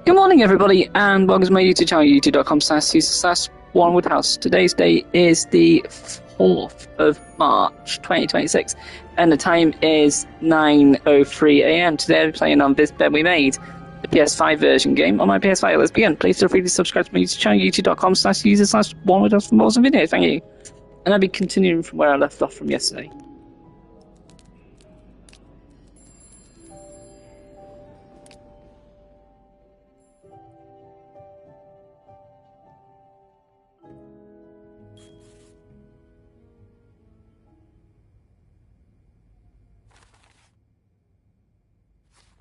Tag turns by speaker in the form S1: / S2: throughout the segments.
S1: Good morning, everybody, and welcome to my YouTube channel, youtube.com/user/warrenwoodhouse. Today's date is the 4th of March, 2026, and the time is 9:03 a.m. Today I'm playing on This Bed We Made, the PS5 version game on my PS5. Let's begin. Please feel free to subscribe to my YouTube channel, youtube.com/user/warrenwoodhouse for more awesome videos. Thank you. And I'll be continuing from where I left off from yesterday.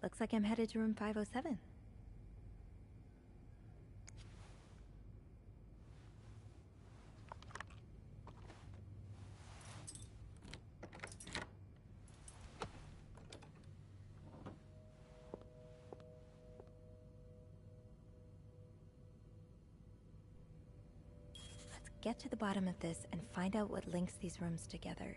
S2: Looks like I'm headed to room 507. Let's get to the bottom of this and find out what links these rooms together.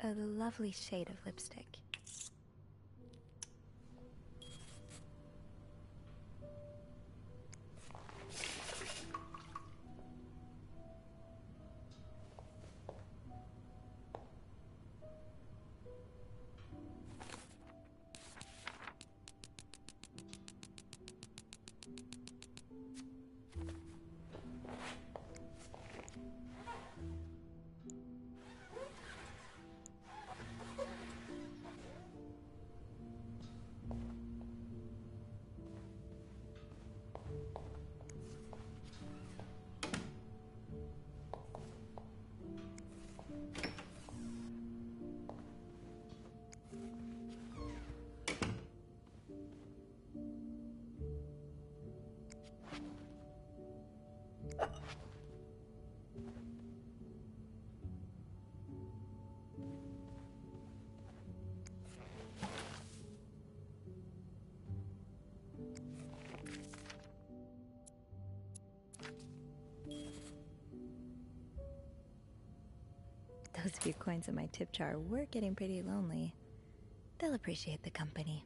S2: A lovely shade of lipstick. Those few coins in my tip jar were getting pretty lonely. They'll appreciate the company.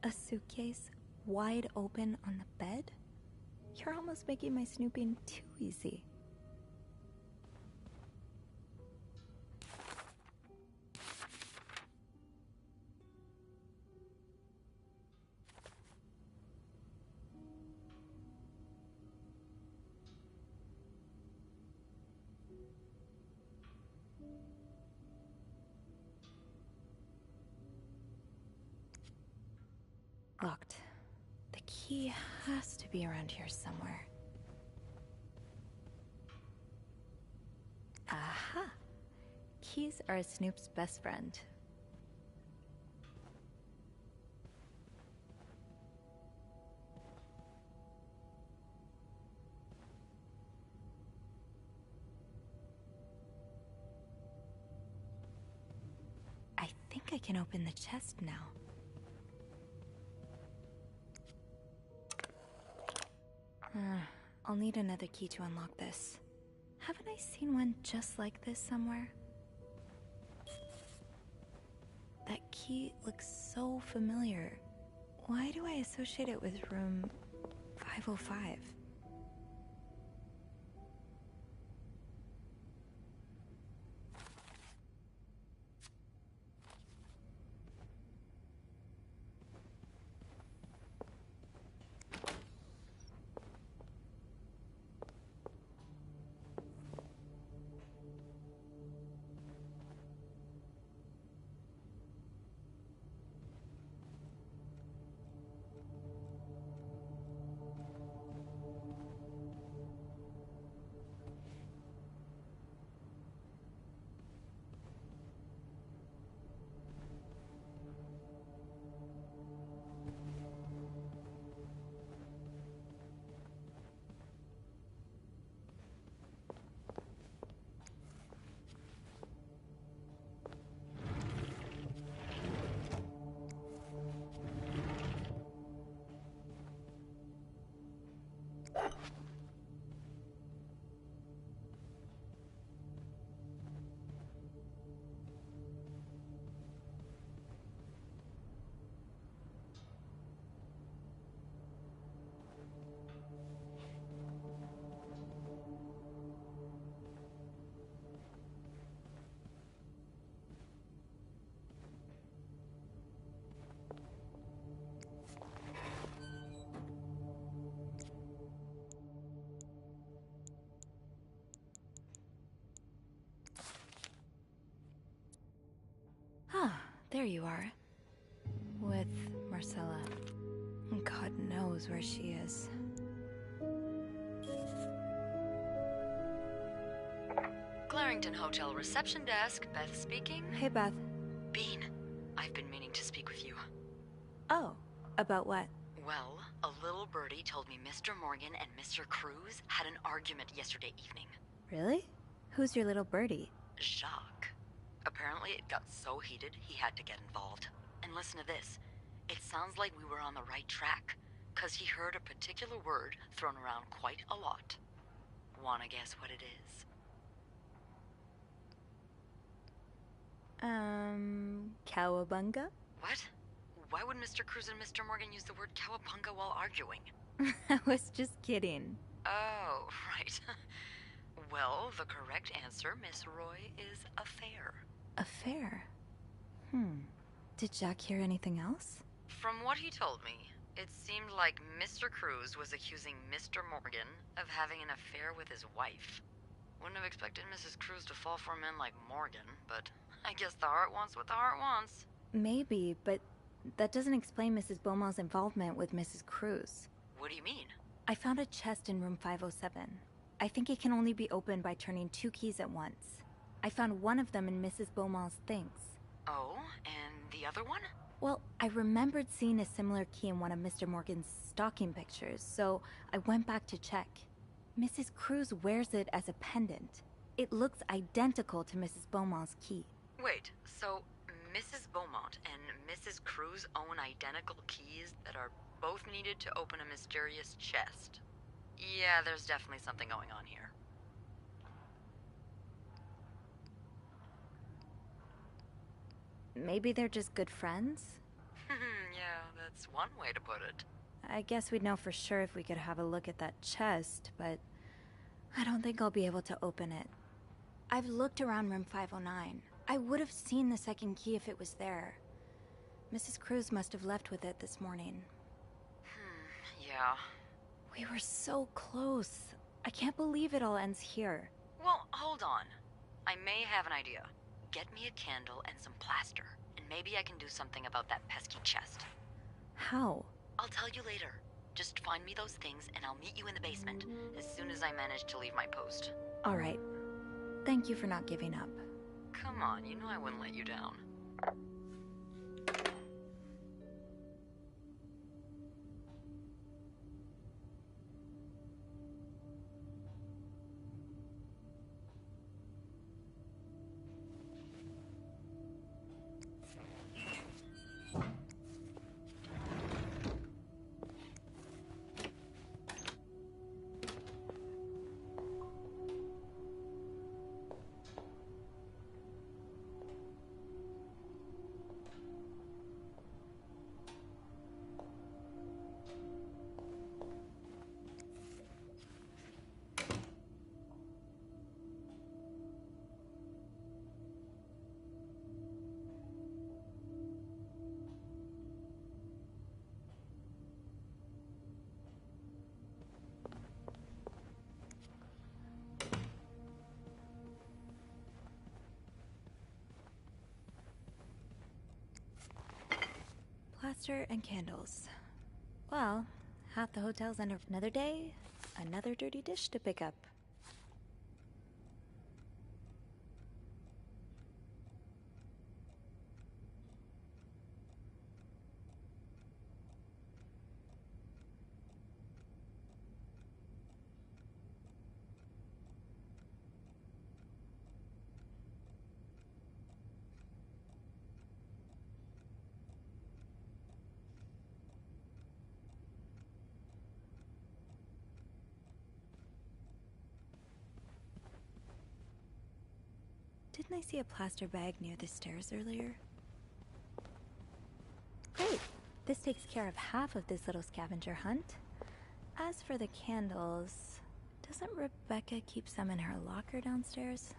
S2: A suitcase wide open on the bed? You're almost making my snooping too easy. Locked. The key has to be around here somewhere. Aha! Keys are a Snoop's best friend. I think I can open the chest now. I'll need another key to unlock this. Haven't I seen one just like this somewhere? That key looks so familiar. Why do I associate it with room 505? Ah, there you are. With Marcella. God knows where she is.
S3: Clarington Hotel reception desk, Beth speaking.
S2: Hey, Beth.
S3: Bean, I've been meaning to speak with you.
S2: Oh, about what?
S3: Well, a little birdie told me Mr. Morgan and Mr. Cruz had an argument yesterday evening.
S2: Really? Who's your little birdie?
S3: Jacques. Apparently it got so heated he had to get involved. And listen to this. It sounds like we were on the right track, 'cause he heard a particular word thrown around quite a lot. Wanna guess what it is?
S2: Cowabunga?
S3: What? Why would Mr. Cruz and Mr. Morgan use the word cowabunga while arguing?
S2: I was just kidding.
S3: Oh, right. Well, the correct answer, Miss Roy, is affair.
S2: Affair? Did Jack hear anything else?
S3: From what he told me, it seemed like Mr. Cruz was accusing Mr. Morgan of having an affair with his wife. Wouldn't have expected Mrs. Cruz to fall for a man like Morgan, but I guess the heart wants what the heart wants.
S2: Maybe, but that doesn't explain Mrs. Beaumont's involvement with Mrs. Cruz.
S3: What do you mean?
S2: I found a chest in room 507. I think it can only be opened by turning 2 keys at once. I found one of them in Mrs. Beaumont's things.
S3: Oh, and the other one?
S2: Well, I remembered seeing a similar key in one of Mr. Morgan's stocking pictures, so I went back to check. Mrs. Cruz wears it as a pendant. It looks identical to Mrs. Beaumont's key.
S3: Wait, so Mrs. Beaumont and Mrs. Cruz own identical keys that are both needed to open a mysterious chest? Yeah, there's definitely something going on here.
S2: Maybe they're just good friends?
S3: Yeah, that's one way to put it.
S2: I guess we'd know for sure if we could have a look at that chest, but I don't think I'll be able to open it. I've looked around room 509. I would have seen the second key if it was there. Mrs. Cruz must have left with it this morning.
S3: Yeah.
S2: We were so close. I can't believe it all ends here.
S3: Well, hold on. I may have an idea. Get me a candle and some plaster, and maybe I can do something about that pesky chest.
S2: How?
S3: I'll tell you later. Just find me those things and I'll meet you in the basement as soon as I manage to leave my post.
S2: All right. Thank you for not giving up.
S3: Come on, you know I wouldn't let you down.
S2: plaster and candles. Well, half the hotel's under another day, another dirty dish to pick up. Didn't I see a plaster bag near the stairs earlier? Great! This takes care of half of this little scavenger hunt. As for the candles, doesn't Rebecca keep some in her locker downstairs?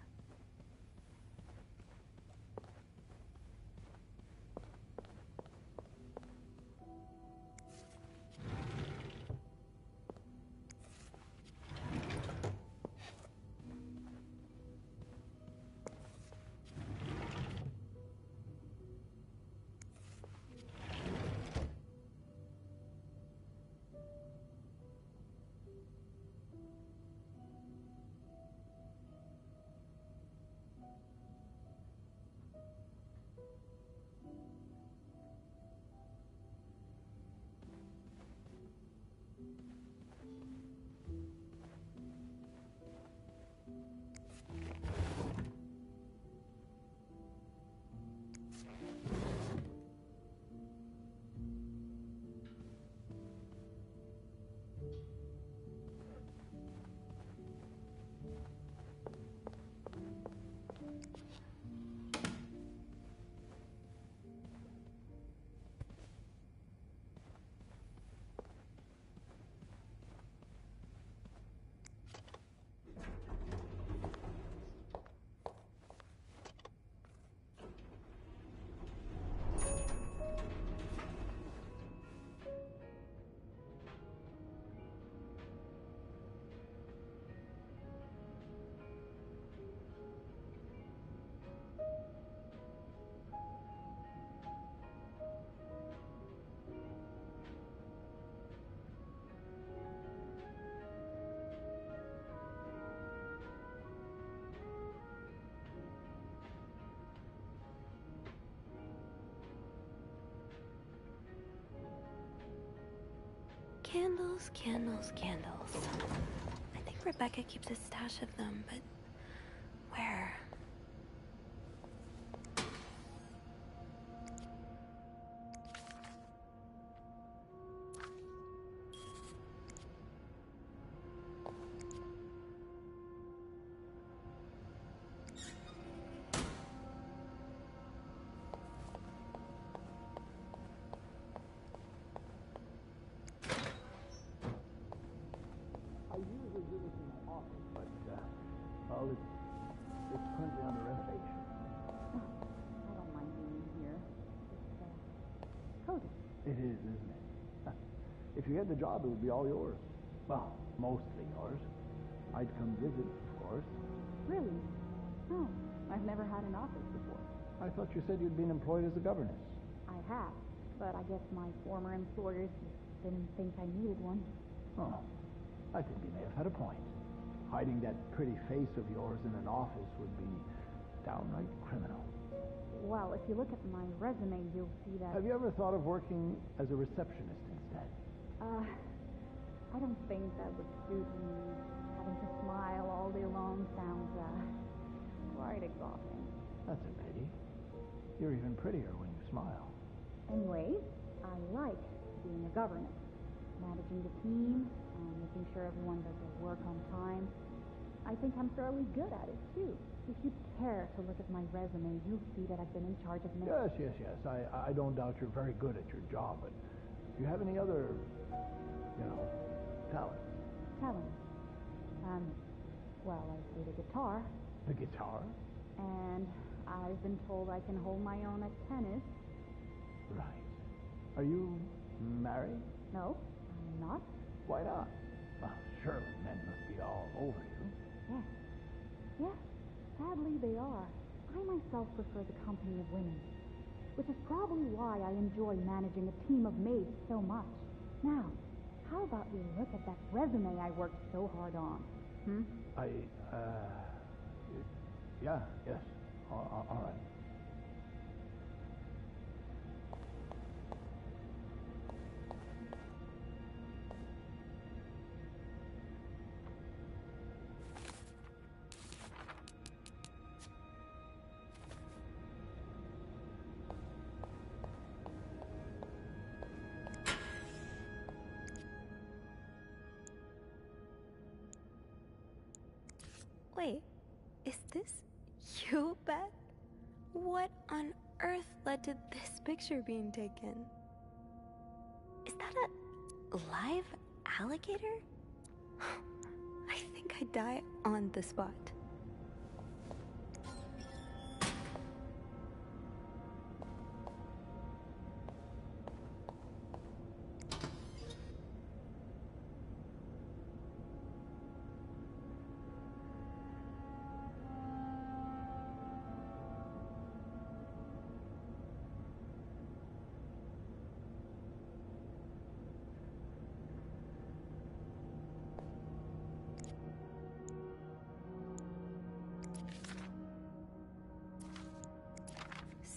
S2: Candles, candles, candles. I think Rebecca keeps a stash of them, but where?
S4: I usually do this in my office, but, well, it's currently under renovation.
S5: I don't mind being in here. It's, cozy.
S4: It is, isn't it? If you get the job, it would be all yours. Well, mostly yours. I'd come visit, of course.
S5: Really? No, I've never had an office before.
S4: I thought you said you'd been employed as a governess.
S5: I have, but I guess my former employers didn't think I needed one.
S4: Oh, I think you may have had a point. Hiding that pretty face of yours in an office would be downright criminal.
S5: Well, if you look at my resume, you'll see that...
S4: Have you ever thought of working as a receptionist instead?
S5: I don't think that would suit me. Having to smile all day long sounds, quite exhausting.
S4: That's a pity. You're even prettier when you smile.
S5: Anyways, I like being a governess. Managing the team, making sure everyone does their work on time. I think I'm fairly good at it, too. If you care to look at my resume, you'll see that I've been in charge of many...
S4: Yes. I don't doubt you're very good at your job, but do you have any other, talent?
S5: Talent? Well, I play the guitar.
S4: The guitar?
S5: And I've been told I can hold my own at tennis.
S4: Right. Are you married?
S5: No, I'm not.
S4: Why not? Well, surely men must be all over you.
S5: Yes, sadly they are. I myself prefer the company of women. which is probably why I enjoy managing a team of maids so much. Now, how about we look at that resume I worked so hard on?
S4: Yeah, yes. All right.
S2: Wait, is this you, Beth? What on earth led to this picture being taken? Is that a live alligator? I think I'd die on the spot.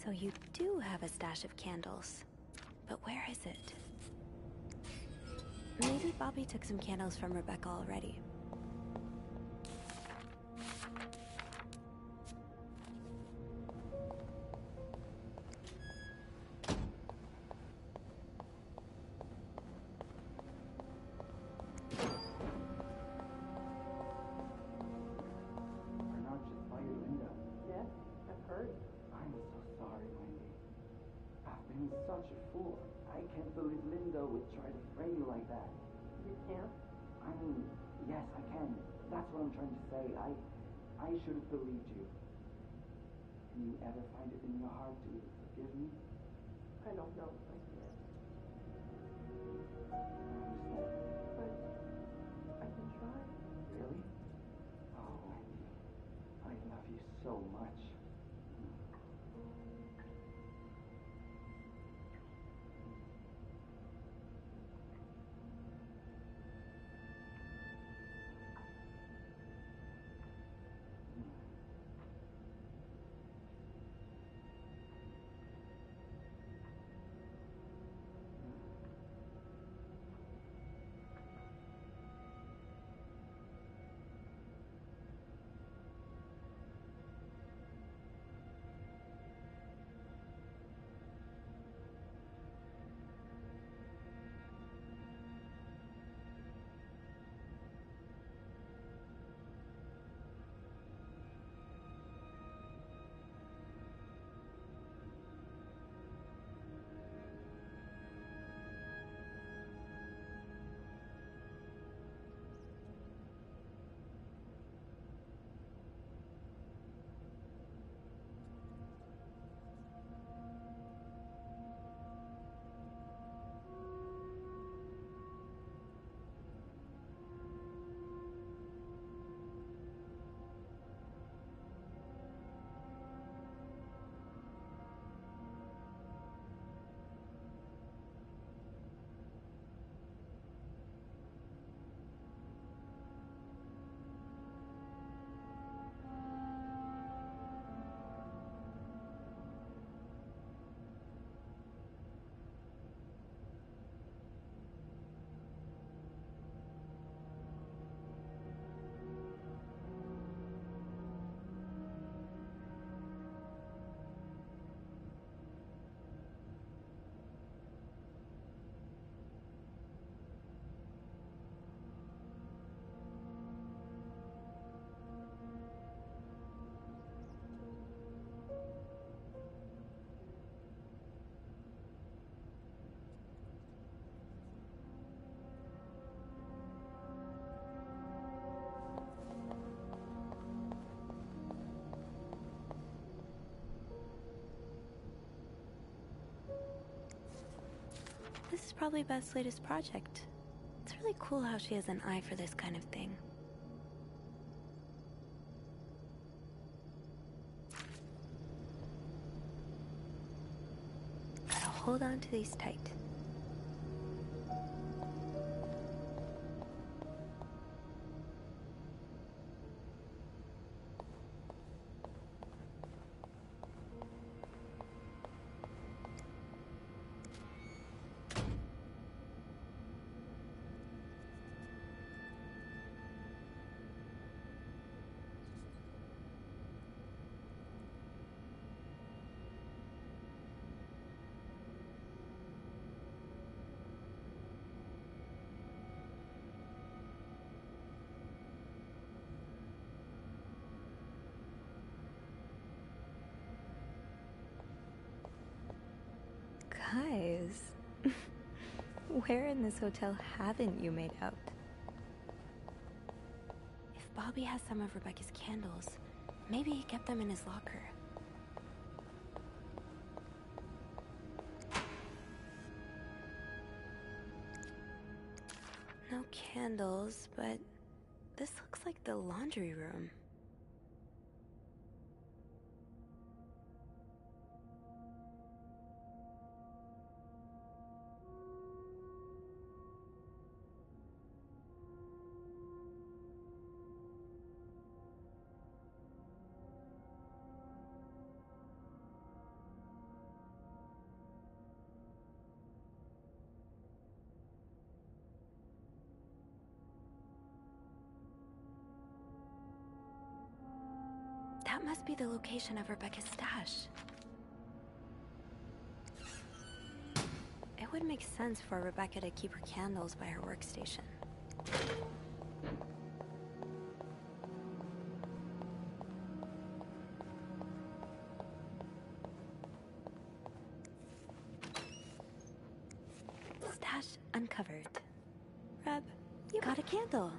S2: So you do have a stash of candles. But where is it? Maybe Bobby took some candles from Rebecca already.
S6: Such a fool. I can't believe Linda would try to frame you like that.
S7: You can't?
S6: I mean, yes, I can. That's what I'm trying to say. I should have believed you. Can you ever find it in your heart to forgive me?
S7: I don't know if I can.
S6: I understand.
S7: But I can try.
S6: Really? Oh, Wendy. I love you so much.
S2: This is probably Beth's latest project. It's really cool how she has an eye for this kind of thing. hold on to these tight. Guys, where in this hotel haven't you made out? If Bobby has some of Rebecca's candles, maybe he kept them in his locker. No candles, but this looks like the laundry room. That must be the location of Rebecca's stash. It would make sense for Rebecca to keep her candles by her workstation. Stash uncovered. Reb, you got a candle.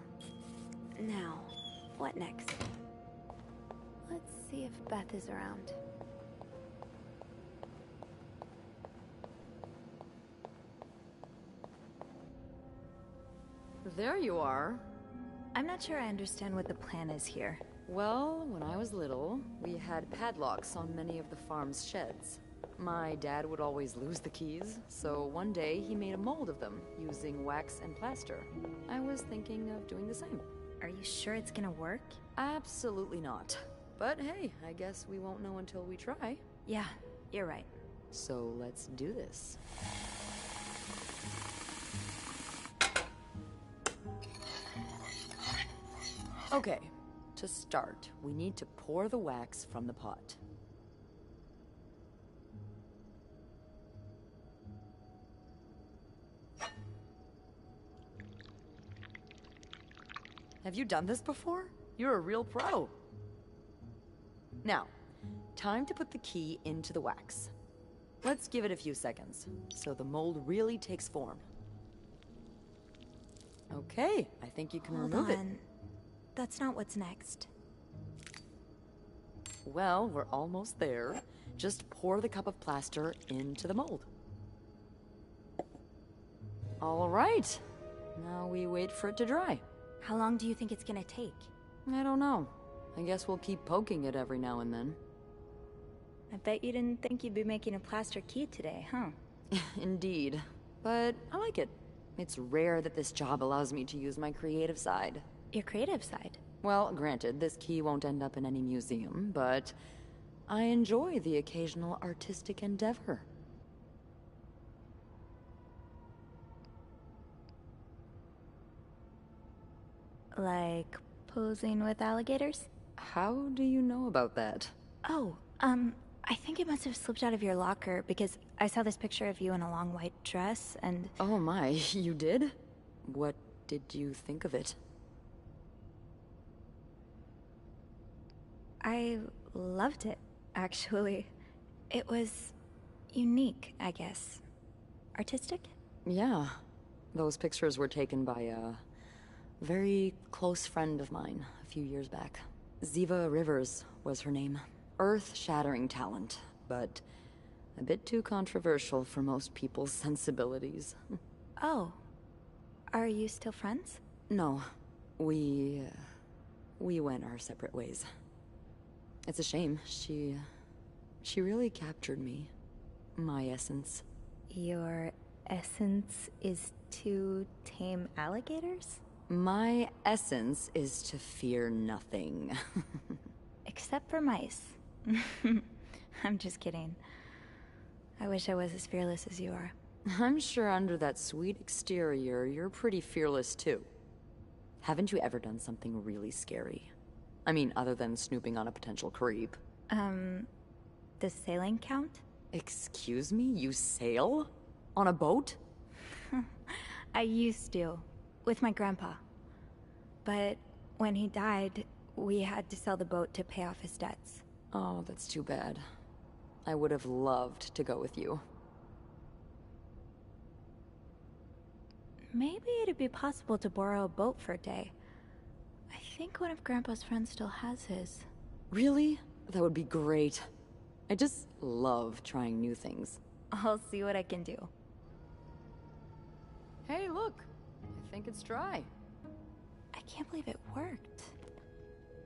S2: Now, what next? Let's see if Beth is around.
S8: There you are.
S2: I'm not sure I understand what the plan is here.
S8: Well, when I was little, we had padlocks on many of the farm's sheds. My dad would always lose the keys, so one day he made a mold of them using wax and plaster. I was thinking of doing the same.
S2: Are you sure it's gonna work?
S8: Absolutely not. But hey, I guess we won't know until we try.
S2: Yeah, you're right.
S8: So let's do this. Okay, to start, we need to pour the wax from the pot. Have you done this before? You're a real pro. Now, time to put the key into the wax. Let's give it a few seconds, so the mold really takes form. Okay, I think you can remove it.
S2: That's not what's next.
S8: Well, we're almost there. Just pour the cup of plaster into the mold. All right. Now we wait for it to dry.
S2: How long do you think it's gonna take?
S8: I don't know. I guess we'll keep poking it every now and then.
S2: I bet you didn't think you'd be making a plaster key today, huh?
S8: Indeed. But I like it. It's rare that this job allows me to use my creative side.
S2: Your creative side?
S8: Well, granted, this key won't end up in any museum, but I enjoy the occasional artistic endeavor.
S2: Like posing with alligators?
S8: How do you know about that?
S2: Oh, I think it must have slipped out of your locker because I saw this picture of you in a long white dress and...
S8: Oh my, you did? What did you think of it?
S2: I loved it, actually. It was unique, I guess. Artistic?
S8: Yeah. Those pictures were taken by a very close friend of mine a few years back. Ziva Rivers was her name. Earth-shattering talent, but a bit too controversial for most people's sensibilities.
S2: Oh. Are you still friends?
S8: No. We went our separate ways. It's a shame. She really captured me. My essence.
S2: Your essence is to tame alligators?
S8: My essence is to fear nothing.
S2: Except for mice. I'm just kidding. I wish I was as fearless as you are.
S8: I'm sure under that sweet exterior, you're pretty fearless too. Haven't you ever done something really scary? I mean, other than snooping on a potential creep.
S2: Does sailing count?
S8: Excuse me? You sail? On a boat?
S2: I used to, with my grandpa. But when he died, we had to sell the boat to pay off his debts.
S8: Oh, that's too bad. I would have loved to go with you.
S2: Maybe it'd be possible to borrow a boat for a day. I think one of Grandpa's friends still has his.
S8: Really? That would be great. I just love trying new things.
S2: I'll see what I can do.
S8: Hey, look! I think it's dry.
S2: I can't believe it worked.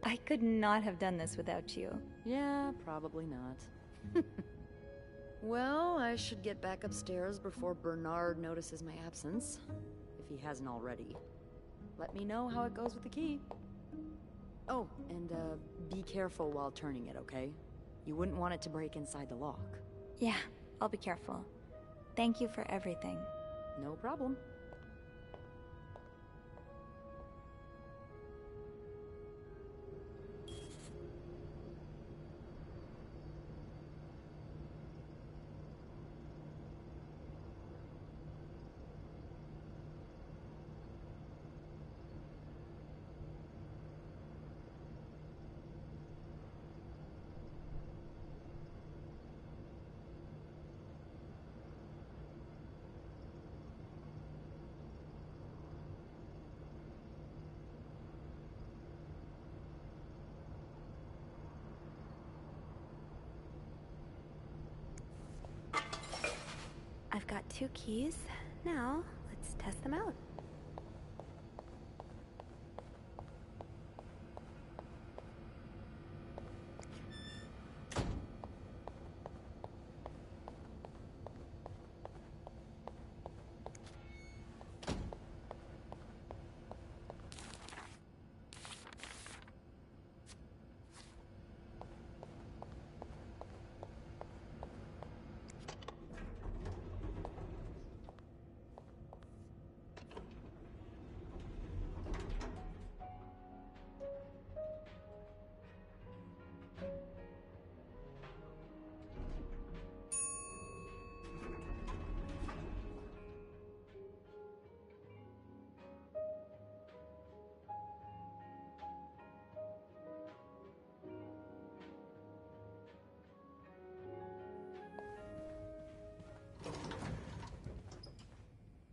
S2: I could not have done this without you.
S8: Yeah, probably not. Well, I should get back upstairs before Bernard notices my absence. If he hasn't already. Let me know how it goes with the key. Oh, and be careful while turning it, okay? You wouldn't want it to break inside the lock.
S2: Yeah, I'll be careful. Thank you for everything.
S8: No problem.
S2: I've got 2 keys. Now, let's test them out.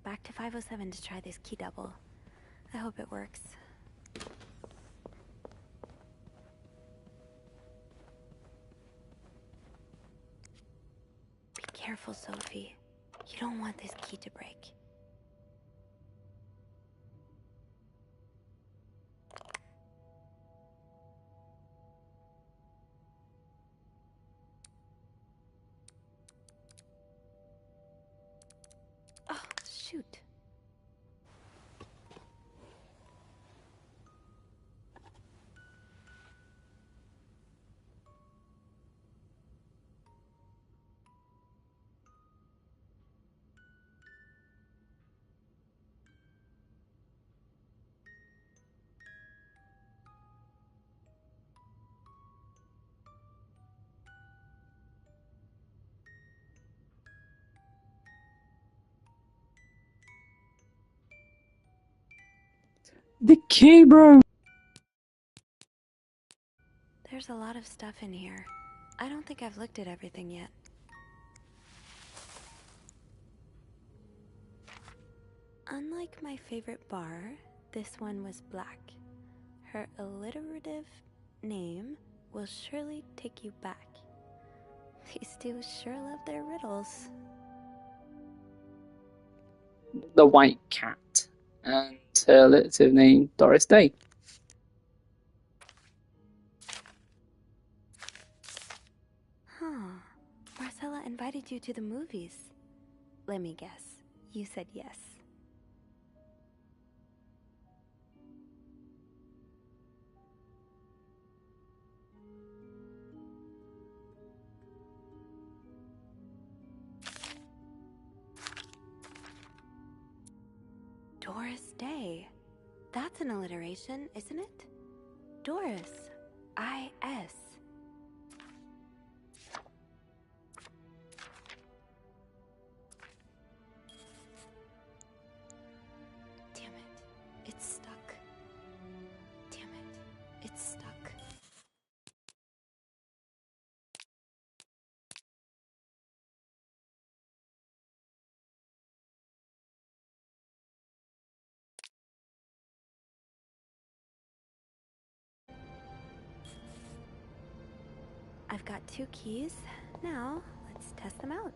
S2: Back to 507 to try this key double. I hope it works. Be careful, Sophie. You don't want this key to break. Oh, shoot.
S1: The key, bro!
S2: There's a lot of stuff in here. I don't think I've looked at everything yet. Unlike my favorite bar, this one was black. Her alliterative name will surely take you back. These two sure love their riddles.
S1: The White Cat. And her alliterative name, Doris Day.
S2: Huh. Marcella invited you to the movies. Let me guess. You said yes. Doris Day. That's an alliteration, isn't it? Doris. I-S. Damn it. It's stuck. Damn it. It's stuck. I've got 2 keys. Now, let's test them out.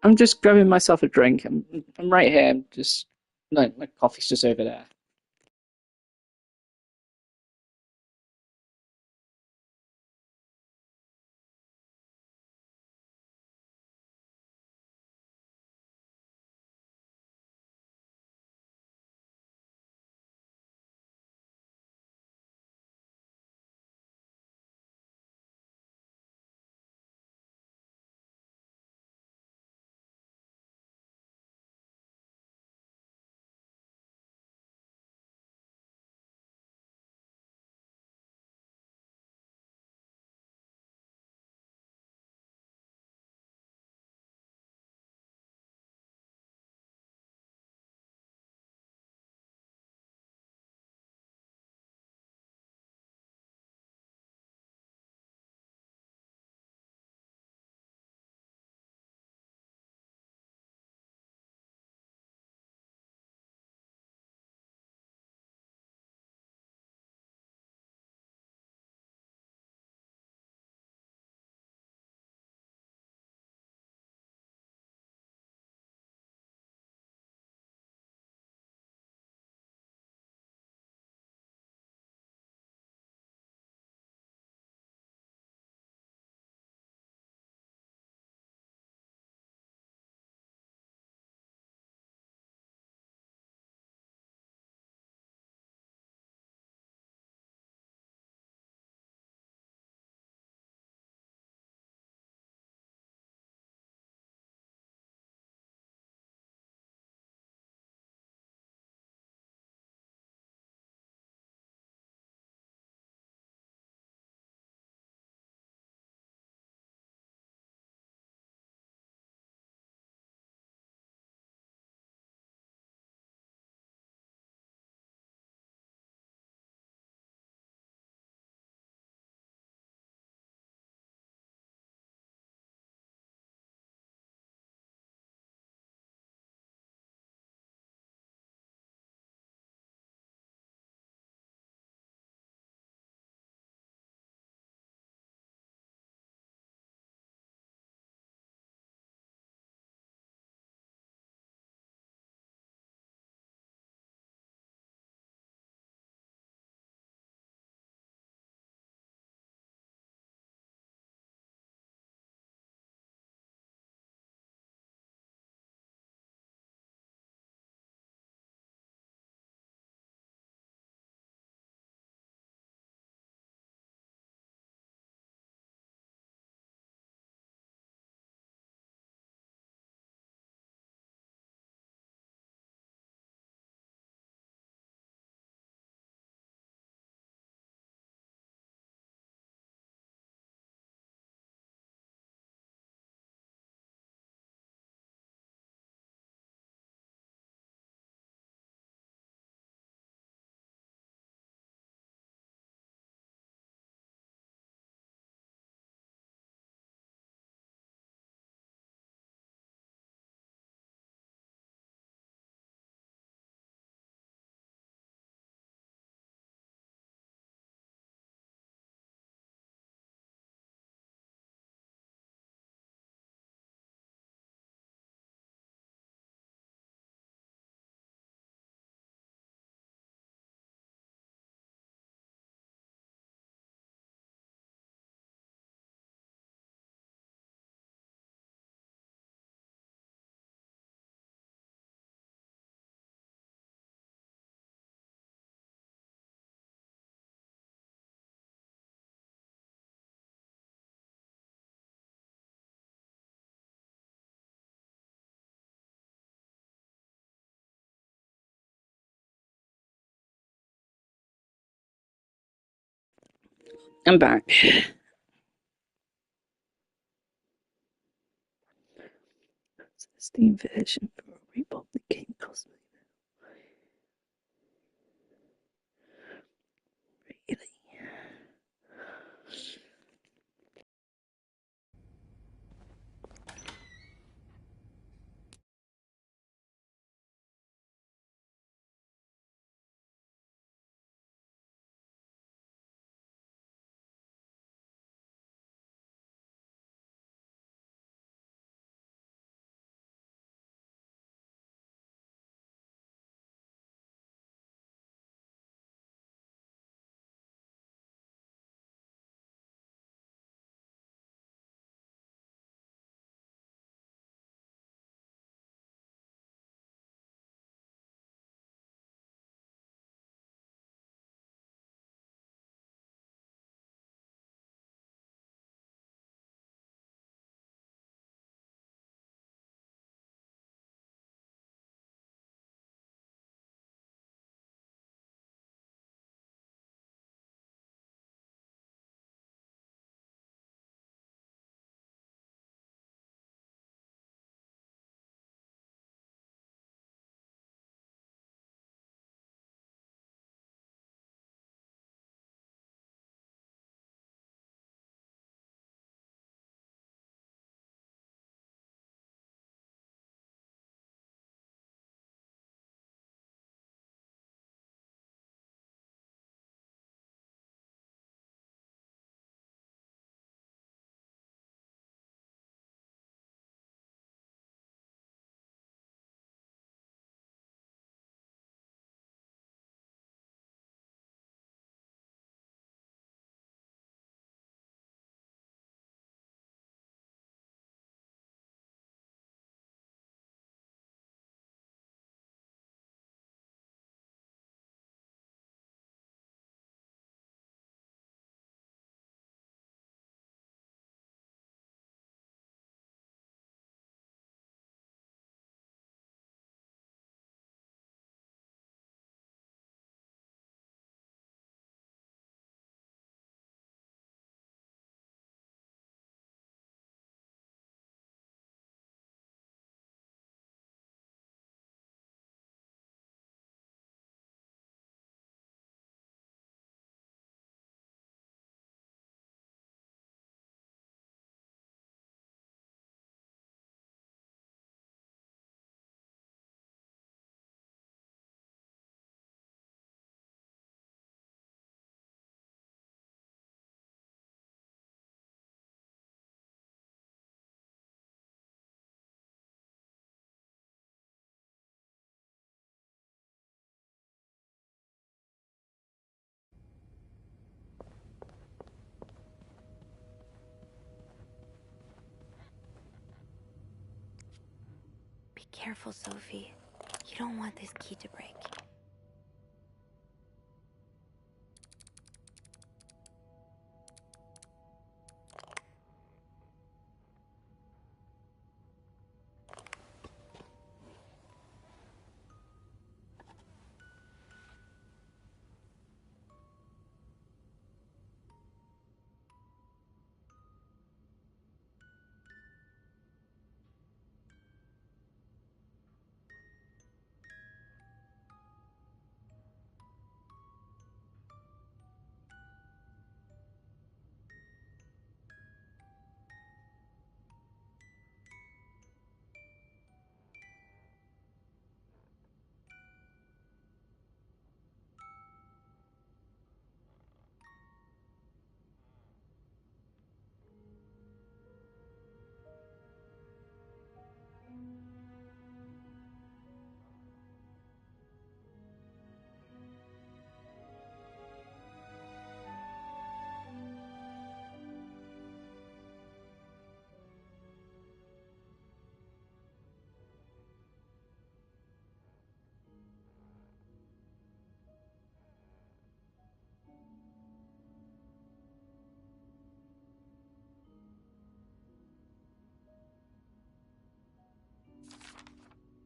S1: I'm just grabbing myself a drink. I'm right here. I'm just no, my coffee's just over there. I'm back. Steam version for Republic Game cost me. Really?
S2: Be careful, Sophie. You don't want this key to break.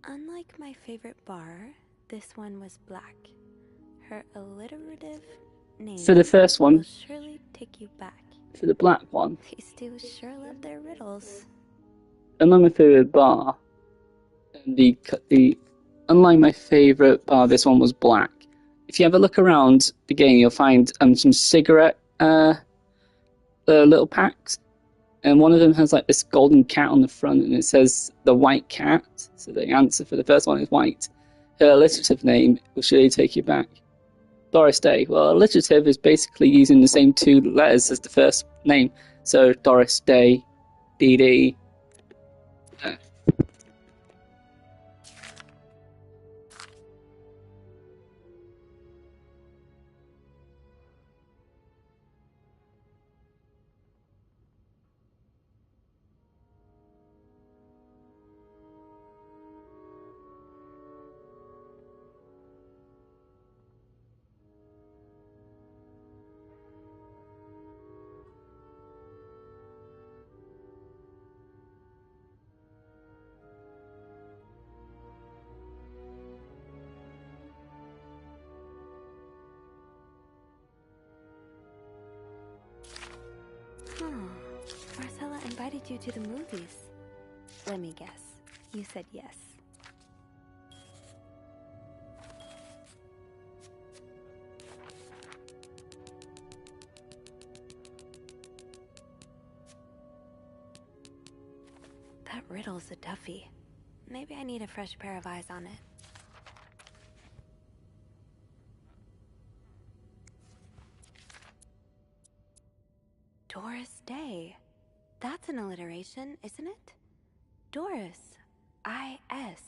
S2: Unlike my favorite bar, this one was black. Her alliterative
S1: For the first
S2: will
S1: one,
S2: surely take you back.
S1: for the black one,
S2: These two sure love their riddles.
S1: unlike my favorite bar, the unlike my favorite bar, this one was black. If you have a look around the game, you'll find some cigarette little packs, and one of them has like this golden cat on the front, and it says the white cat. So the answer for the first one is white. Her alliterative name will surely take you back. Doris Day. Well, alliterative is basically using the same two letters as the first name. So Doris Day, DD.
S2: Marcella invited you to the movies. Let me guess. You said yes. That riddle's a toughie. Maybe I need a fresh pair of eyes on it. Doris Day. That's an alliteration, isn't it? Doris. I-S.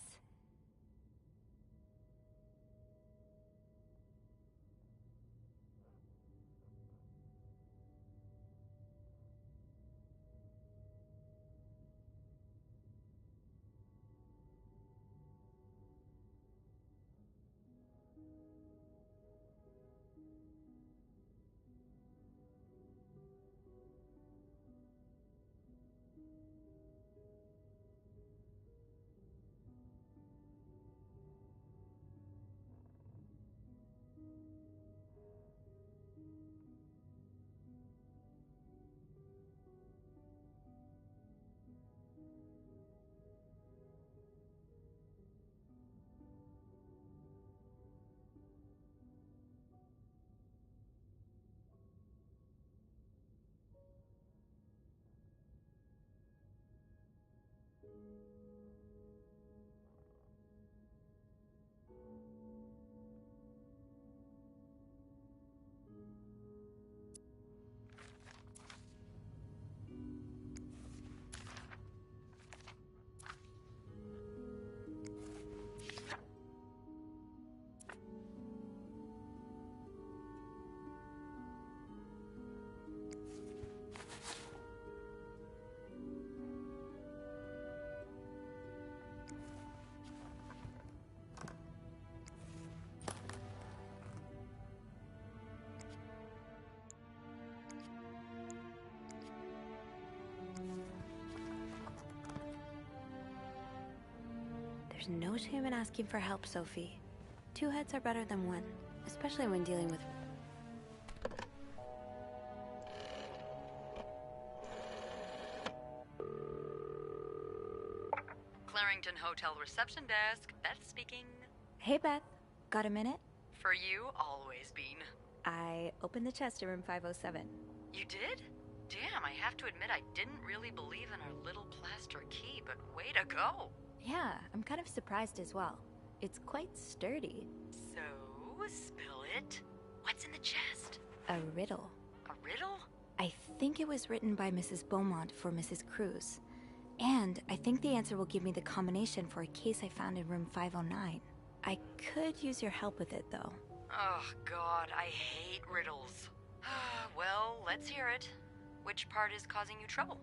S2: There's no shame in asking for help, Sophie. Two heads are better than one, especially when dealing with...
S3: Clarington Hotel reception desk. Beth speaking.
S2: Hey, Beth. Got a minute?
S3: For you, always, Bean.
S2: I opened the chest in room 507.
S3: You did? Damn, I have to admit I didn't really believe in our little plaster key, but way to go.
S2: Yeah, I'm kind of surprised as well. It's quite sturdy.
S3: So, spill it. What's in the chest?
S2: A riddle.
S3: A riddle?
S2: I think it was written by Mrs. Beaumont for Mrs. Cruz. And I think the answer will give me the combination for a case I found in room 509. I could use your help with it, though.
S3: Oh, God, I hate riddles. Well, let's hear it. Which part is causing you trouble?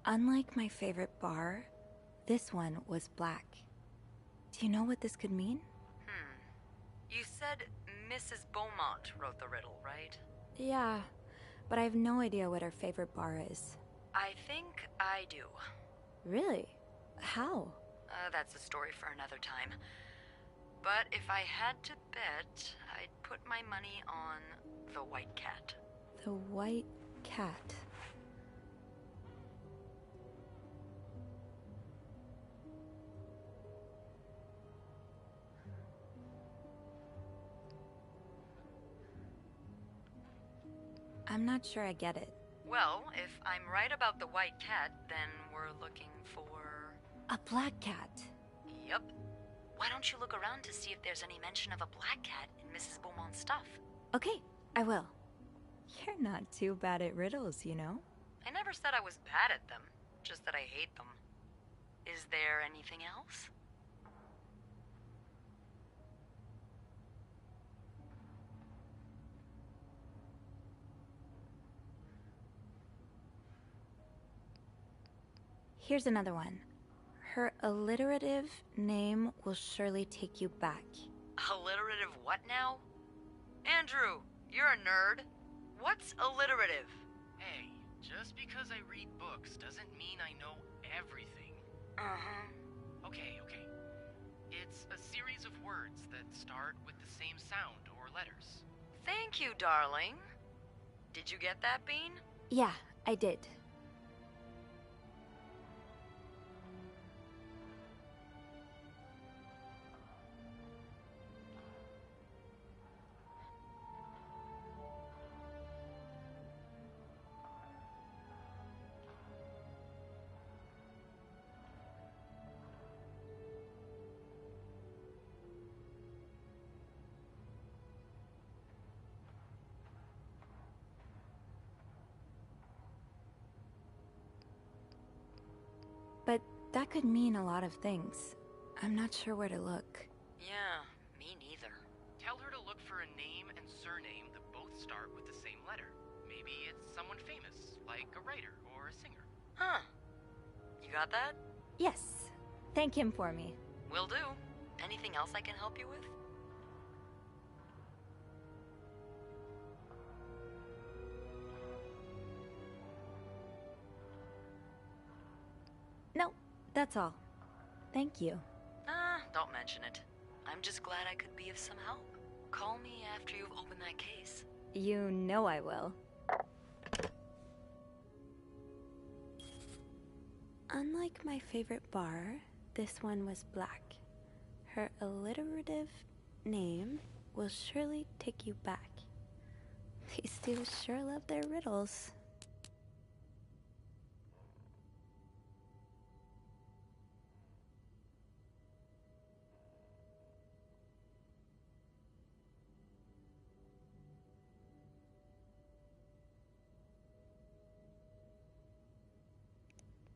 S2: Unlike my favorite bar, this one was black. Do you know what this could mean?
S3: You said Mrs. Beaumont wrote the riddle, right?
S2: Yeah, but I have no idea what her favorite bar is.
S3: I think I do.
S2: Really? How?
S3: That's a story for another time. But if I had to bet, I'd put my money on the white cat.
S2: The white cat. I'm not sure I get it.
S3: Well, if I'm right about the white cat, then we're looking for...
S2: A black cat.
S3: Yep. Why don't you look around to see if there's any mention of a black cat in Mrs. Beaumont's stuff?
S2: Okay, I will. You're not too bad at riddles, you know?
S3: I never said I was bad at them, just that I hate them. Is there anything else?
S2: Here's another one. Her alliterative name will surely take you back.
S3: Alliterative what now? Andrew, you're a nerd. What's alliterative?
S9: Hey, just because I read books doesn't mean I know everything.
S3: Uh-huh.
S9: Okay. It's a series of words that start with the same sound or letters.
S3: Thank you, darling. Did you get that, Bean?
S2: Yeah, I did. But that could mean a lot of things. I'm not sure where to look.
S3: Yeah, me neither.
S9: Tell her to look for a name and surname that both start with the same letter. Maybe it's someone famous, like a writer or a singer.
S3: Huh. You got that?
S2: Yes. Thank him for me.
S3: Will do. Anything else I can help you with?
S2: No, that's all. Thank you.
S3: Don't mention it. I'm just glad I could be of some help. Call me after you've opened that case.
S2: You know I will. Unlike my favorite bar, this one was black. Her alliterative name will surely take you back. These two sure love their riddles.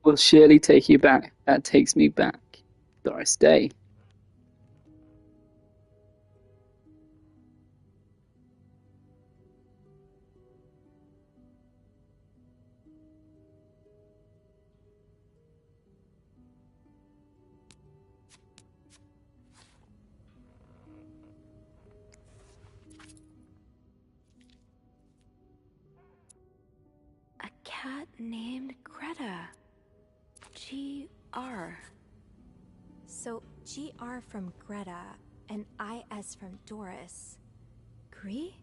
S1: Will surely take you back. That takes me back. Doris Day.
S2: A cat named Greta. G.R. So G.R. from Greta and I.S. from Doris. Gree?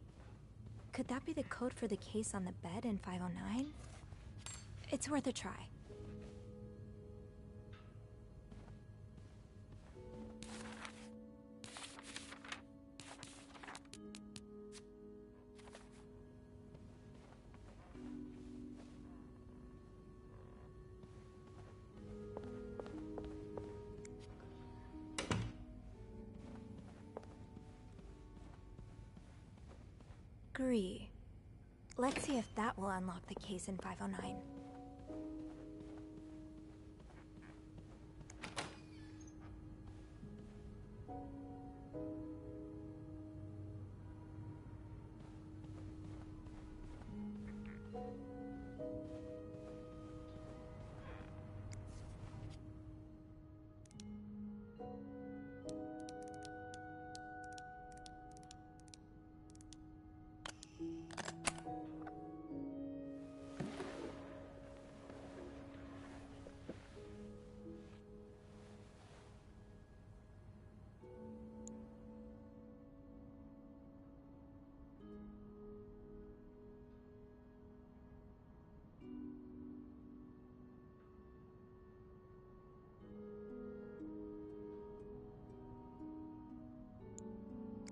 S2: Could that be the code for the case on the bed in 509? It's worth a try. Agree. Let's see if that will unlock the case in 509.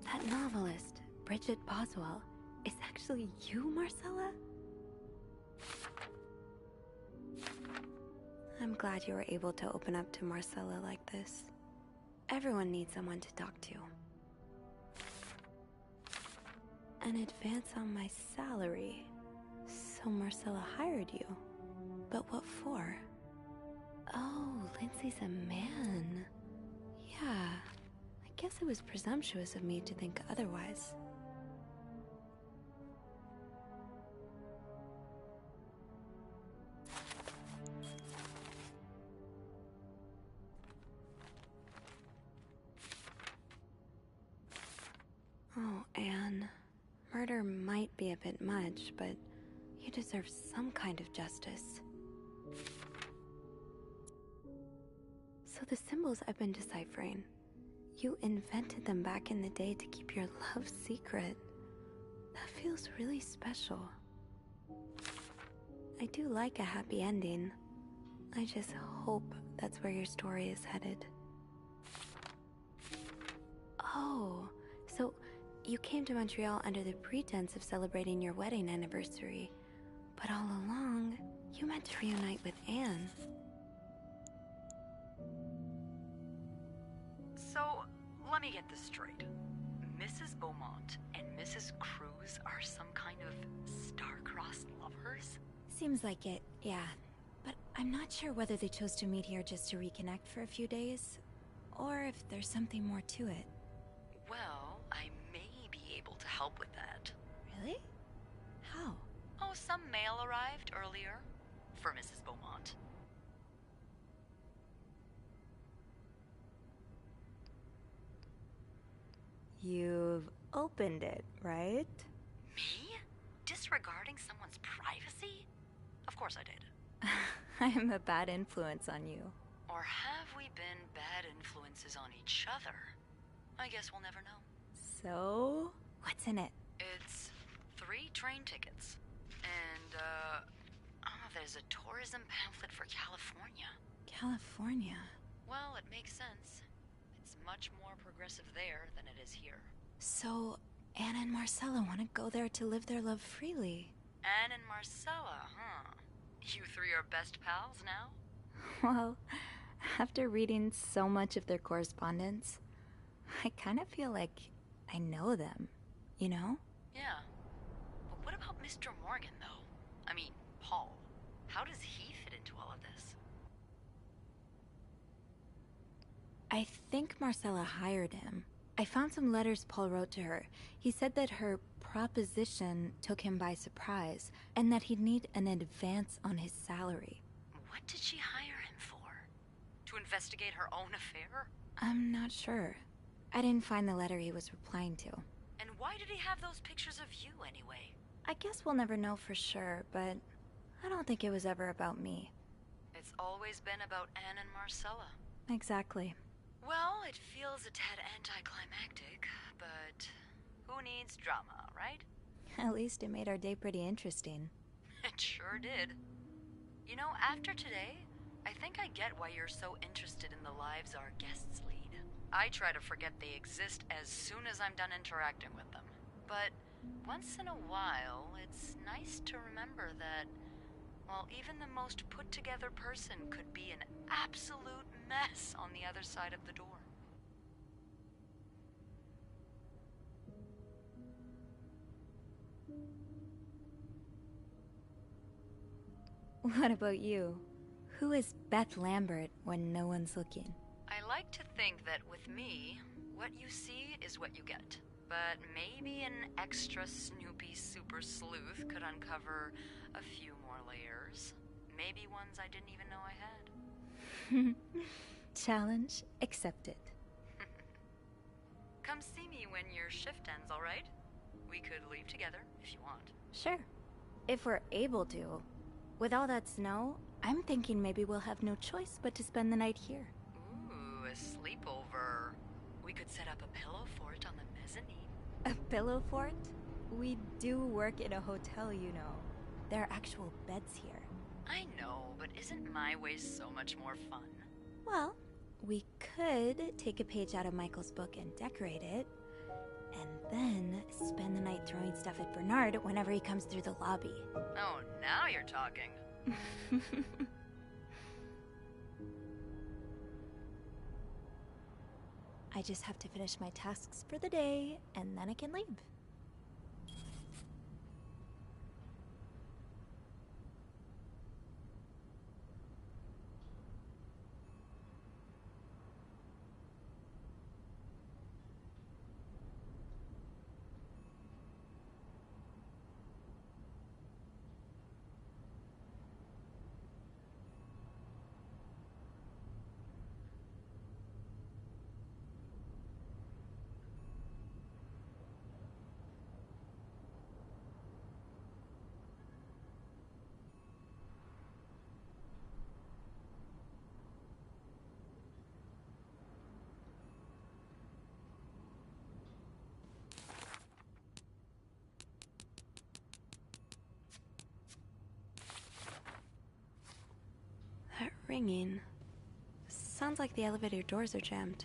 S2: That novelist, Bridget Boswell, is actually you, Marcella? I'm glad you were able to open up to Marcella like this. Everyone needs someone to talk to. An advance on my salary. So Marcella hired you. But what for? Oh, Lindsay's a man. Yeah, I guess it was presumptuous of me to think otherwise. Oh, Anne. Murder might be a bit much, but you deserve some kind of justice. So the symbols I've been deciphering, you invented them back in the day to keep your love secret. That feels really special. I do like a happy ending. I just hope that's where your story is headed. Oh, so you came to Montreal under the pretense of celebrating your wedding anniversary. But all along, you meant to reunite with Anne.
S3: So, let me get this straight. Mrs. Beaumont and Mrs. Cruz are some kind of star-crossed lovers?
S2: Seems like it, yeah. But I'm not sure whether they chose to meet here just to reconnect for a few days, or if there's something more to it.
S3: Well, I may be able to help with that.
S2: Really? How?
S3: Oh, some mail arrived earlier for Mrs. Beaumont.
S2: You've opened it, right?
S3: Me? Disregarding someone's privacy? Of course I did.
S2: I'm a bad influence on you.
S3: Or have we been bad influences on each other? I guess we'll never know.
S2: So, what's in it?
S3: It's 3 train tickets. And, there's a tourism pamphlet for California.
S2: California?
S3: Well, it makes sense. It's much more progressive there than it is here.
S2: So, Anne and Marcella want to go there to live their love freely.
S3: Anne and Marcella, huh? You 3 are best pals now?
S2: Well, after reading so much of their correspondence, I kind of feel like I know them, you know?
S3: Yeah. But what about Mr. Morgan, though? I mean, Paul. How does he fit into all of this?
S2: I think Marcella hired him. I found some letters Paul wrote to her. He said that her proposition took him by surprise, and that he'd need an advance on his salary.
S3: What did she hire him for? To investigate her own affair?
S2: I'm not sure. I didn't find the letter he was replying to.
S3: And why did he have those pictures of you anyway?
S2: I guess we'll never know for sure, but I don't think it was ever about me.
S3: It's always been about Anne and Marcella.
S2: Exactly.
S3: Well, it feels a tad anticlimactic, but who needs drama, right?
S2: At least it made our day pretty interesting.
S3: It sure did. You know, after today, I think I get why you're so interested in the lives our guests lead. I try to forget they exist as soon as I'm done interacting with them. But once in a while, it's nice to remember that, well, even the most put-together person could be an absolute mess on the other side of the door.
S2: What about you? Who is Beth Lambert when no one's looking?
S3: I like to think that with me, what you see is what you get. But maybe an extra Snoopy super sleuth could uncover a few more layers. Maybe ones I didn't even know I had.
S2: Challenge accepted.
S3: Come see me when your shift ends, alright? We could leave together if you want.
S2: Sure. If we're able to. With all that snow, I'm thinking maybe we'll have no choice but to spend the night here.
S3: Ooh, a sleepover. We could set up a pillow fort on the mezzanine.
S2: A pillow fort? We do work in a hotel, you know. There are actual beds here.
S3: I know, but isn't my way so much more fun?
S2: Well, we could take a page out of Michael's book and decorate it. and then spend the night throwing stuff at Bernard whenever he comes through the lobby.
S3: Oh, now you're talking.
S2: I just have to finish my tasks for the day, and then I can leave. That ringing sounds like the elevator doors are jammed.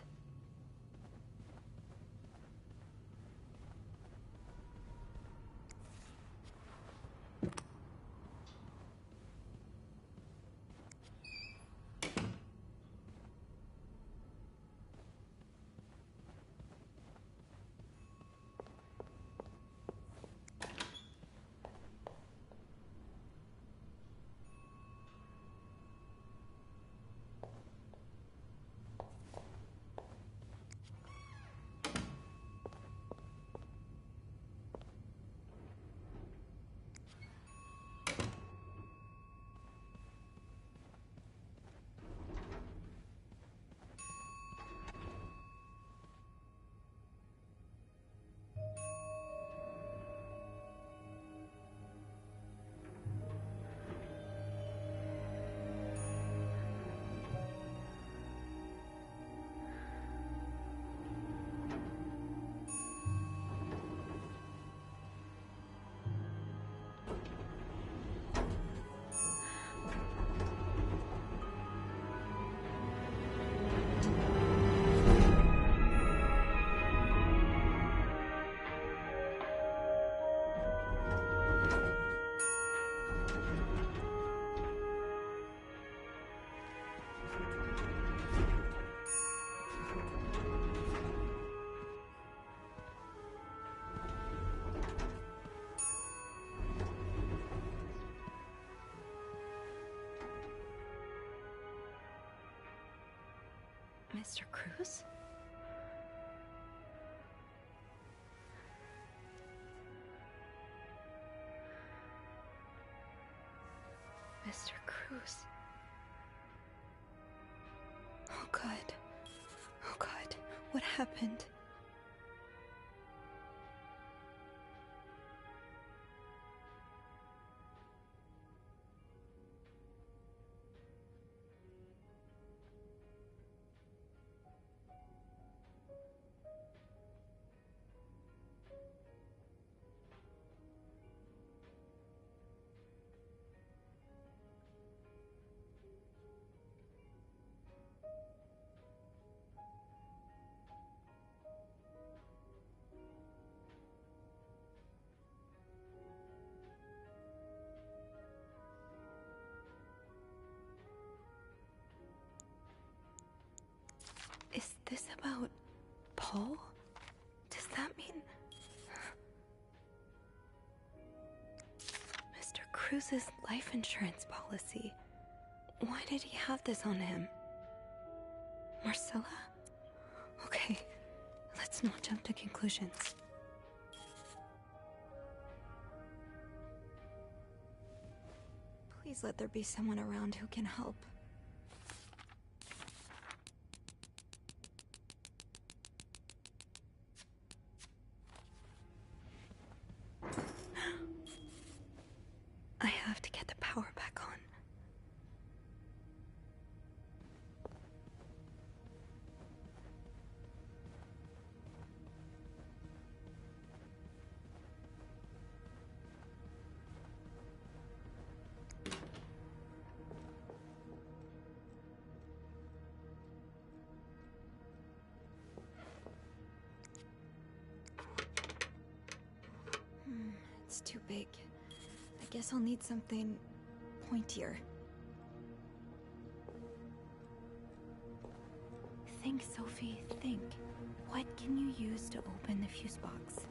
S2: Mr. Cruz? Mr. Cruz. Oh God. Oh God. What happened? Is this about Paul? Does that mean Mr. Cruz's life insurance policy? Why did he have this on him? Marcella? Okay, let's not jump to conclusions. Please let there be someone around who can help. I have to get the power back on. That's too big. I guess I'll need something pointier. Think, Sophie, think. What can you use to open the fuse box?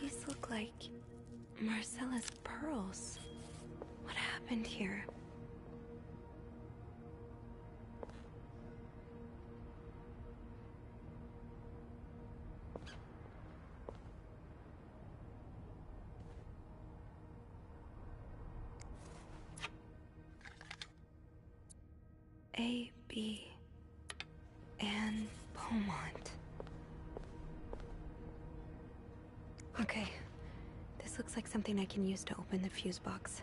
S2: These look like Marcella's pearls. What happened here? A, B, and Beaumont. Okay, this looks like something I can use to open the fuse box.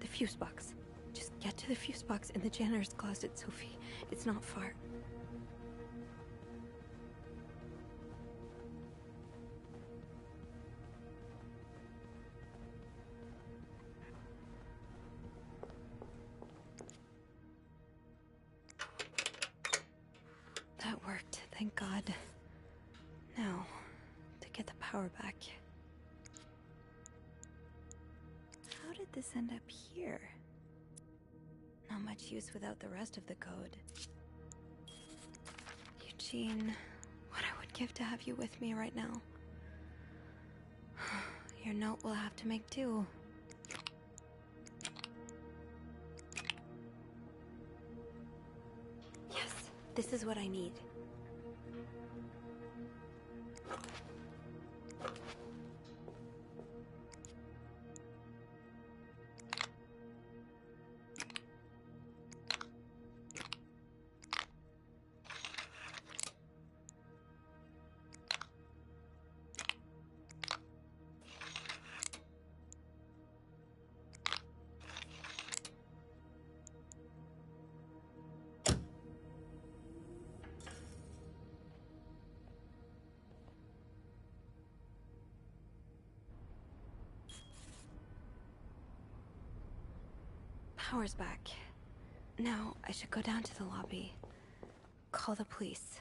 S2: The fuse box. Just get to the fuse box in the janitor's closet, Sophie. It's not far. That worked, thank God. Now, to get the power back. How did this end up here? Not much use without the rest of the code. Eugene, what I would give to have you with me right now. Your note will have to make do. Yes, this is what I need. Power's back. Now, I should go down to the lobby. Call the police.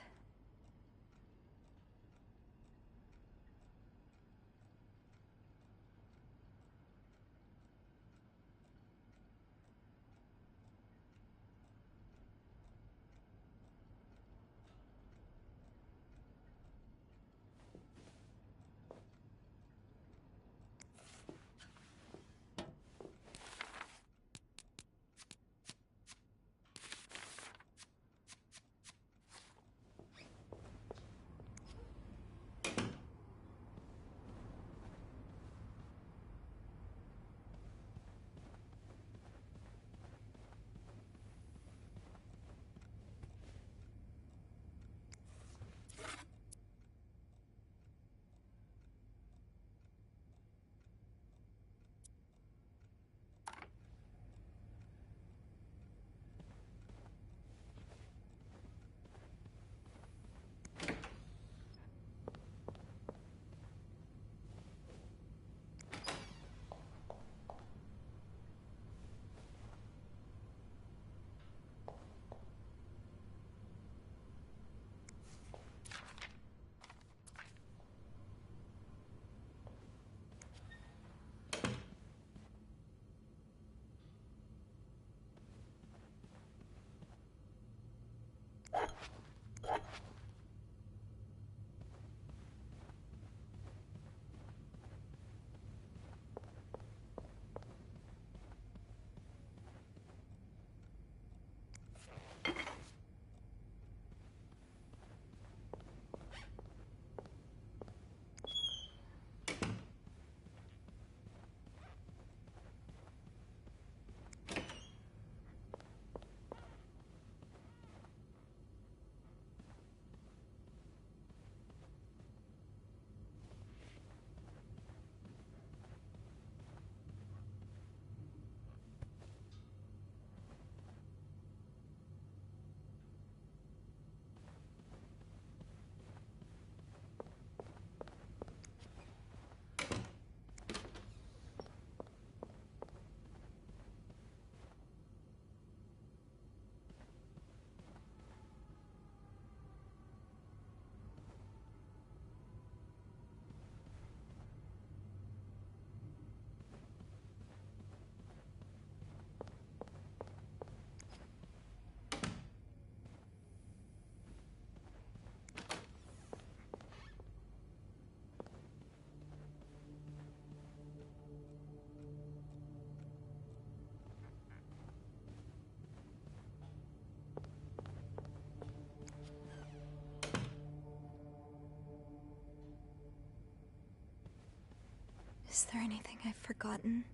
S2: Is there anything I've forgotten?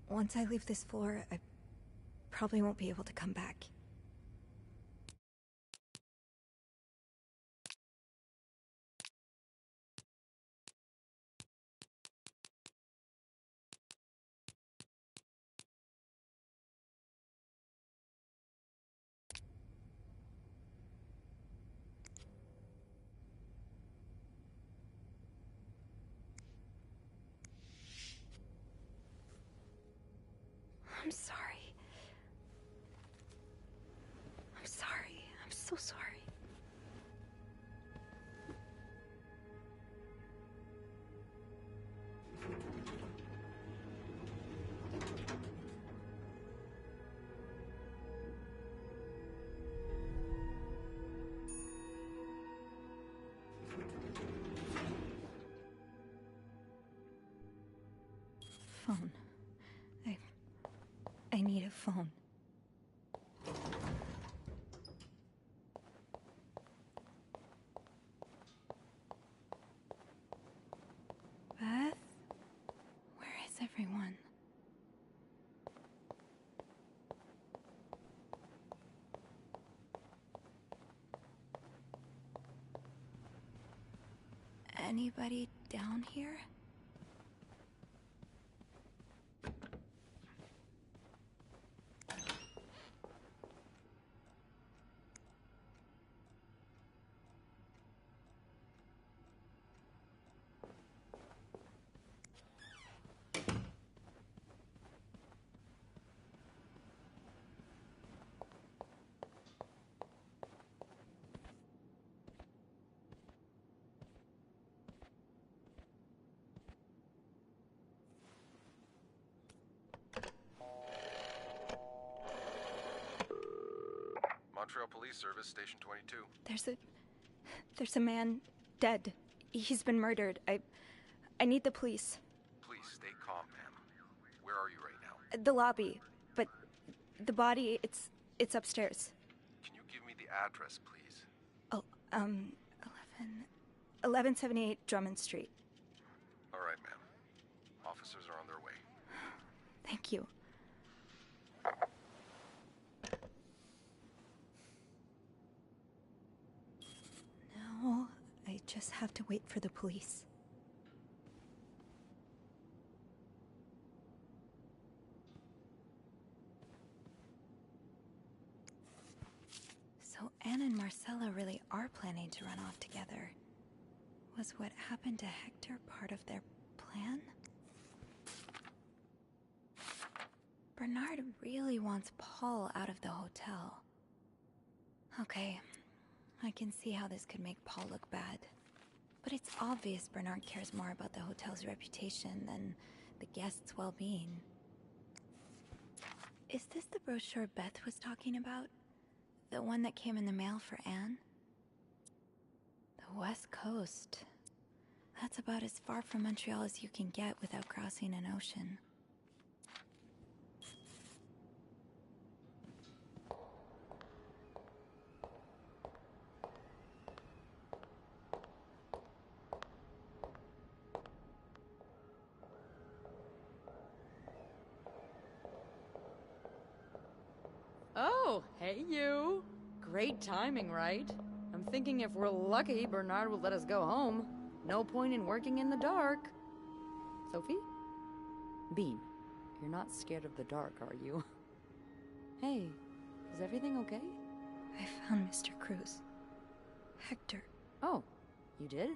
S2: Once I leave this floor, I probably won't be able to come back. I'm sorry. I'm sorry. I'm so sorry. Phone. I need a phone. Beth? Where is everyone? Anybody down here?
S10: Montreal Police Service, Station 22.
S2: There's a man dead. He's been murdered. I need the police.
S10: Please stay calm, ma'am. Where are you right now?
S2: The lobby, but the body, it's upstairs.
S10: Can you give me the address, please?
S2: Oh, 1178 Drummond Street.
S10: All right, ma'am. Officers are on their way.
S2: Thank you. Now, I just have to wait for the police. So Anne and Marcella really are planning to run off together. Was what happened to Hector part of their plan? Bernard really wants Paul out of the hotel. Okay, I can see how this could make Paul look bad. But it's obvious Bernard cares more about the hotel's reputation than the guests' well-being. Is this the brochure Beth was talking about? The one that came in the mail for Anne? The West Coast. That's about as far from Montreal as you can get without crossing an ocean.
S8: Oh, hey you. Great timing, right? I'm thinking if we're lucky, Bernard will let us go home. No point in working in the dark. Sophie? Bean, you're not scared of the dark, are you? Hey, is everything okay?
S2: I found Mr. Cruz. Hector.
S8: Oh, you did?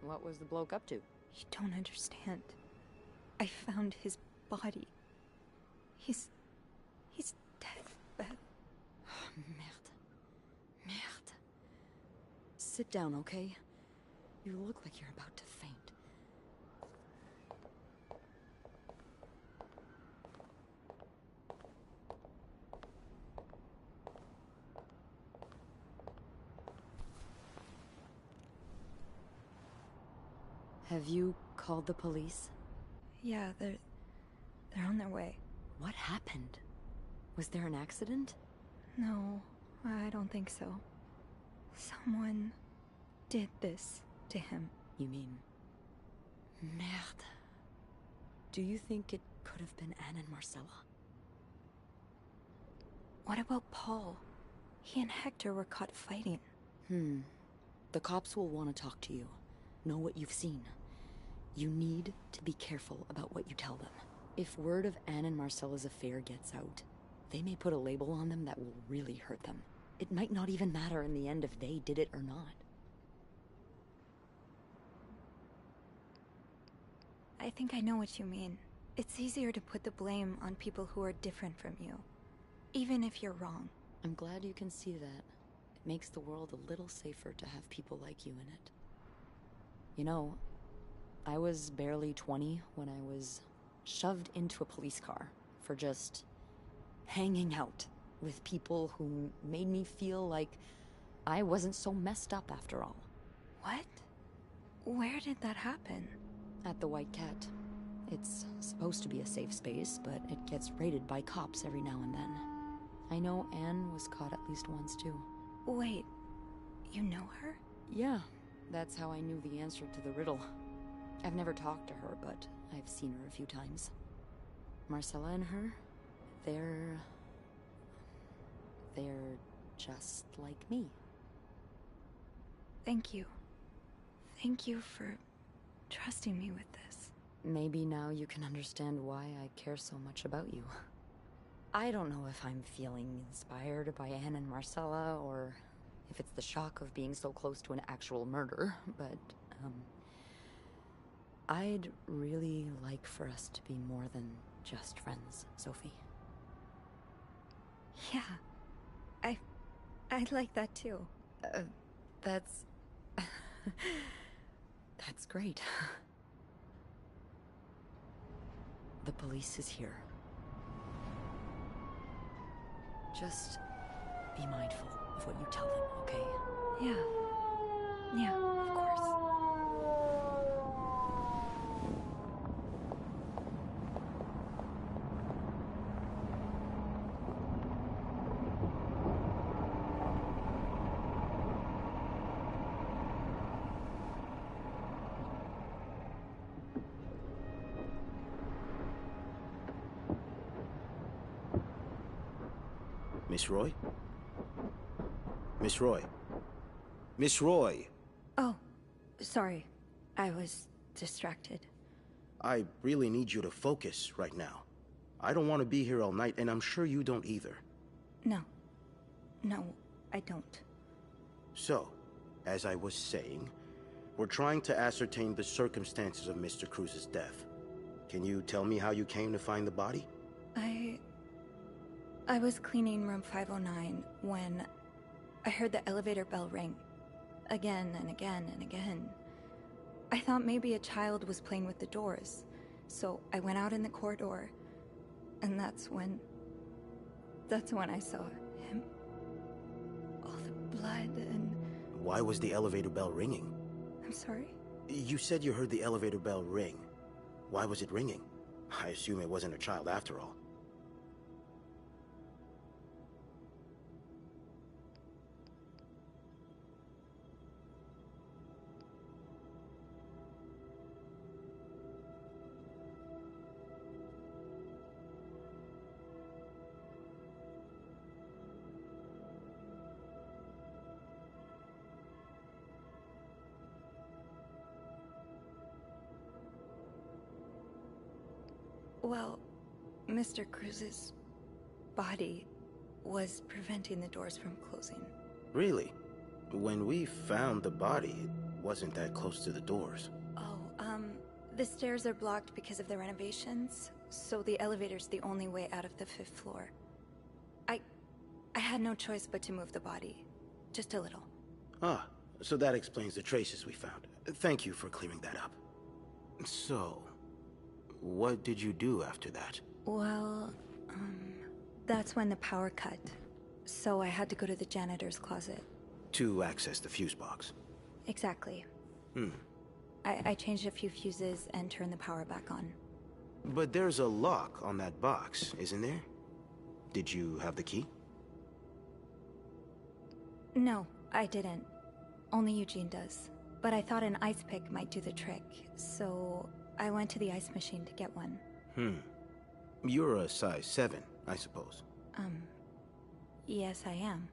S8: What was the bloke up to?
S2: You don't understand. I found his body. He's dead, Beth.
S8: Merde. Merde. Sit down, okay? You look like you're about to faint. Have you called the police?
S2: Yeah, they're on their way.
S8: What happened? Was there an accident?
S2: No, I don't think so. Someone did this to him.
S8: You mean... Merde. Do you think it could have been Anne and Marcella?
S2: What about Paul? He and Hector were caught fighting.
S8: The cops will want to talk to you. Know what you've seen. You need to be careful about what you tell them. If word of Anne and Marcella's affair gets out, they may put a label on them that will really hurt them. It might not even matter in the end if they did it or not.
S2: I think I know what you mean. It's easier to put the blame on people who are different from you, even if you're wrong.
S8: I'm glad you can see that. It makes the world a little safer to have people like you in it. You know, I was barely 20 when I was shoved into a police car for just hanging out with people who made me feel like I wasn't so messed up after all.
S2: What? Where did that happen?
S8: At the White Cat. It's supposed to be a safe space, but it gets raided by cops every now and then. I know Anne was caught at least once, too.
S2: Wait, you know her?
S8: Yeah, that's how I knew the answer to the riddle. I've never talked to her, but I've seen her a few times. Marcella and her, they're just like me.
S2: Thank you. Thank you for trusting me with this.
S8: Maybe now you can understand why I care so much about you. I don't know if I'm feeling inspired by Anne and Marcella, or if it's the shock of being so close to an actual murder, but, I'd really like for us to be more than just friends, Sophie.
S2: Yeah, I'd like that too.
S8: That's... That's great. The police is here. Just be mindful of what you tell them, okay?
S2: Yeah, of course.
S11: Miss Roy? Miss Roy? Miss Roy!
S2: Oh, sorry. I was distracted.
S11: I really need you to focus right now. I don't want to be here all night, and I'm sure you don't either.
S2: No, I don't.
S11: So, as I was saying, we're trying to ascertain the circumstances of Mr. Cruz's death. Can you tell me how you came to find the body?
S2: I was cleaning room 509 when I heard the elevator bell ring. Again and again and again. I thought maybe a child was playing with the doors, so I went out in the corridor, and that's when I saw him. All the blood and...
S11: Why was the elevator bell ringing?
S2: I'm sorry?
S11: You said you heard the elevator bell ring. Why was it ringing? I assume it wasn't a child after all.
S2: Well, Mr. Cruz's body was preventing the doors from closing.
S11: Really? When we found the body, it wasn't that close to the doors.
S2: Oh, the stairs are blocked because of the renovations, so the elevator's the only way out of the 5th floor. I had no choice but to move the body. Just a little.
S11: Ah, so that explains the traces we found. Thank you for clearing that up. So, what did you do after that?
S2: Well, that's when the power cut. So I had to go to the janitor's closet.
S11: To access the fuse box.
S2: Exactly. I changed a few fuses and turned the power back on.
S11: But there's a lock on that box, isn't there? Did you have the key?
S2: No, I didn't. Only Eugene does. But I thought an ice pick might do the trick, so I went to the ice machine to get one.
S11: You're a size 7, I suppose.
S2: Yes, I am.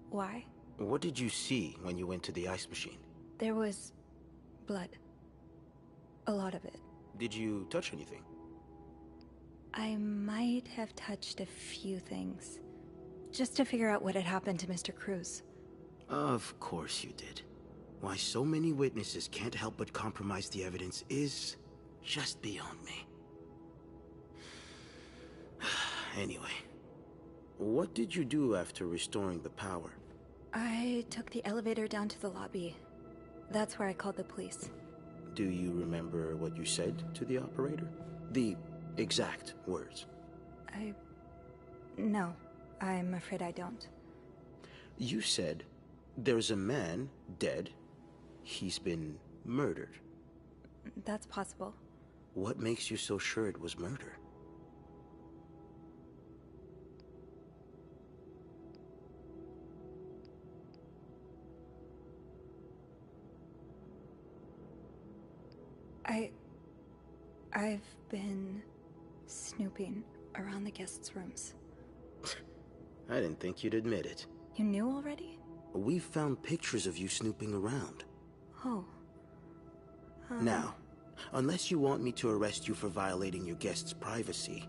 S2: Why?
S11: What did you see when you went to the ice machine?
S2: There was blood. A lot of it.
S11: Did you touch anything?
S2: I might have touched a few things. Just to figure out what had happened to Mr. Cruz.
S11: Of course you did. Why so many witnesses can't help but compromise the evidence is just beyond me. Anyway, what did you do after restoring the power?
S2: I took the elevator down to the lobby. That's where I called the police.
S11: Do you remember what you said to the operator? The exact words.
S2: No, I'm afraid I don't.
S11: You said, there's a man dead. He's been murdered.
S2: That's possible.
S11: What makes you so sure it was murder?
S2: I've been snooping around the guests' rooms.
S11: I didn't think you'd admit it.
S2: You knew already?
S11: We found pictures of you snooping around.
S2: Oh.
S11: Now, unless you want me to arrest you for violating your guests' privacy,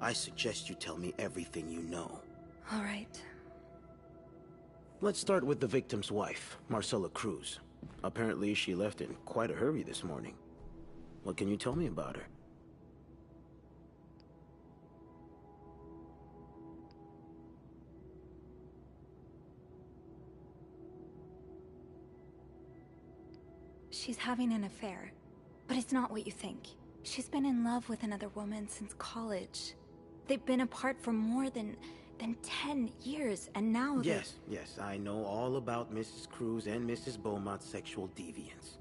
S11: I suggest you tell me everything you know.
S2: All right.
S11: Let's start with the victim's wife, Marcela Cruz. Apparently, she left in quite a hurry this morning. What can you tell me about her?
S2: She's having an affair, but it's not what you think. She's been in love with another woman since college. They've been apart for more than 10 years, and now
S11: Yes, I know all about Mrs. Cruz and Mrs. Beaumont's sexual deviance.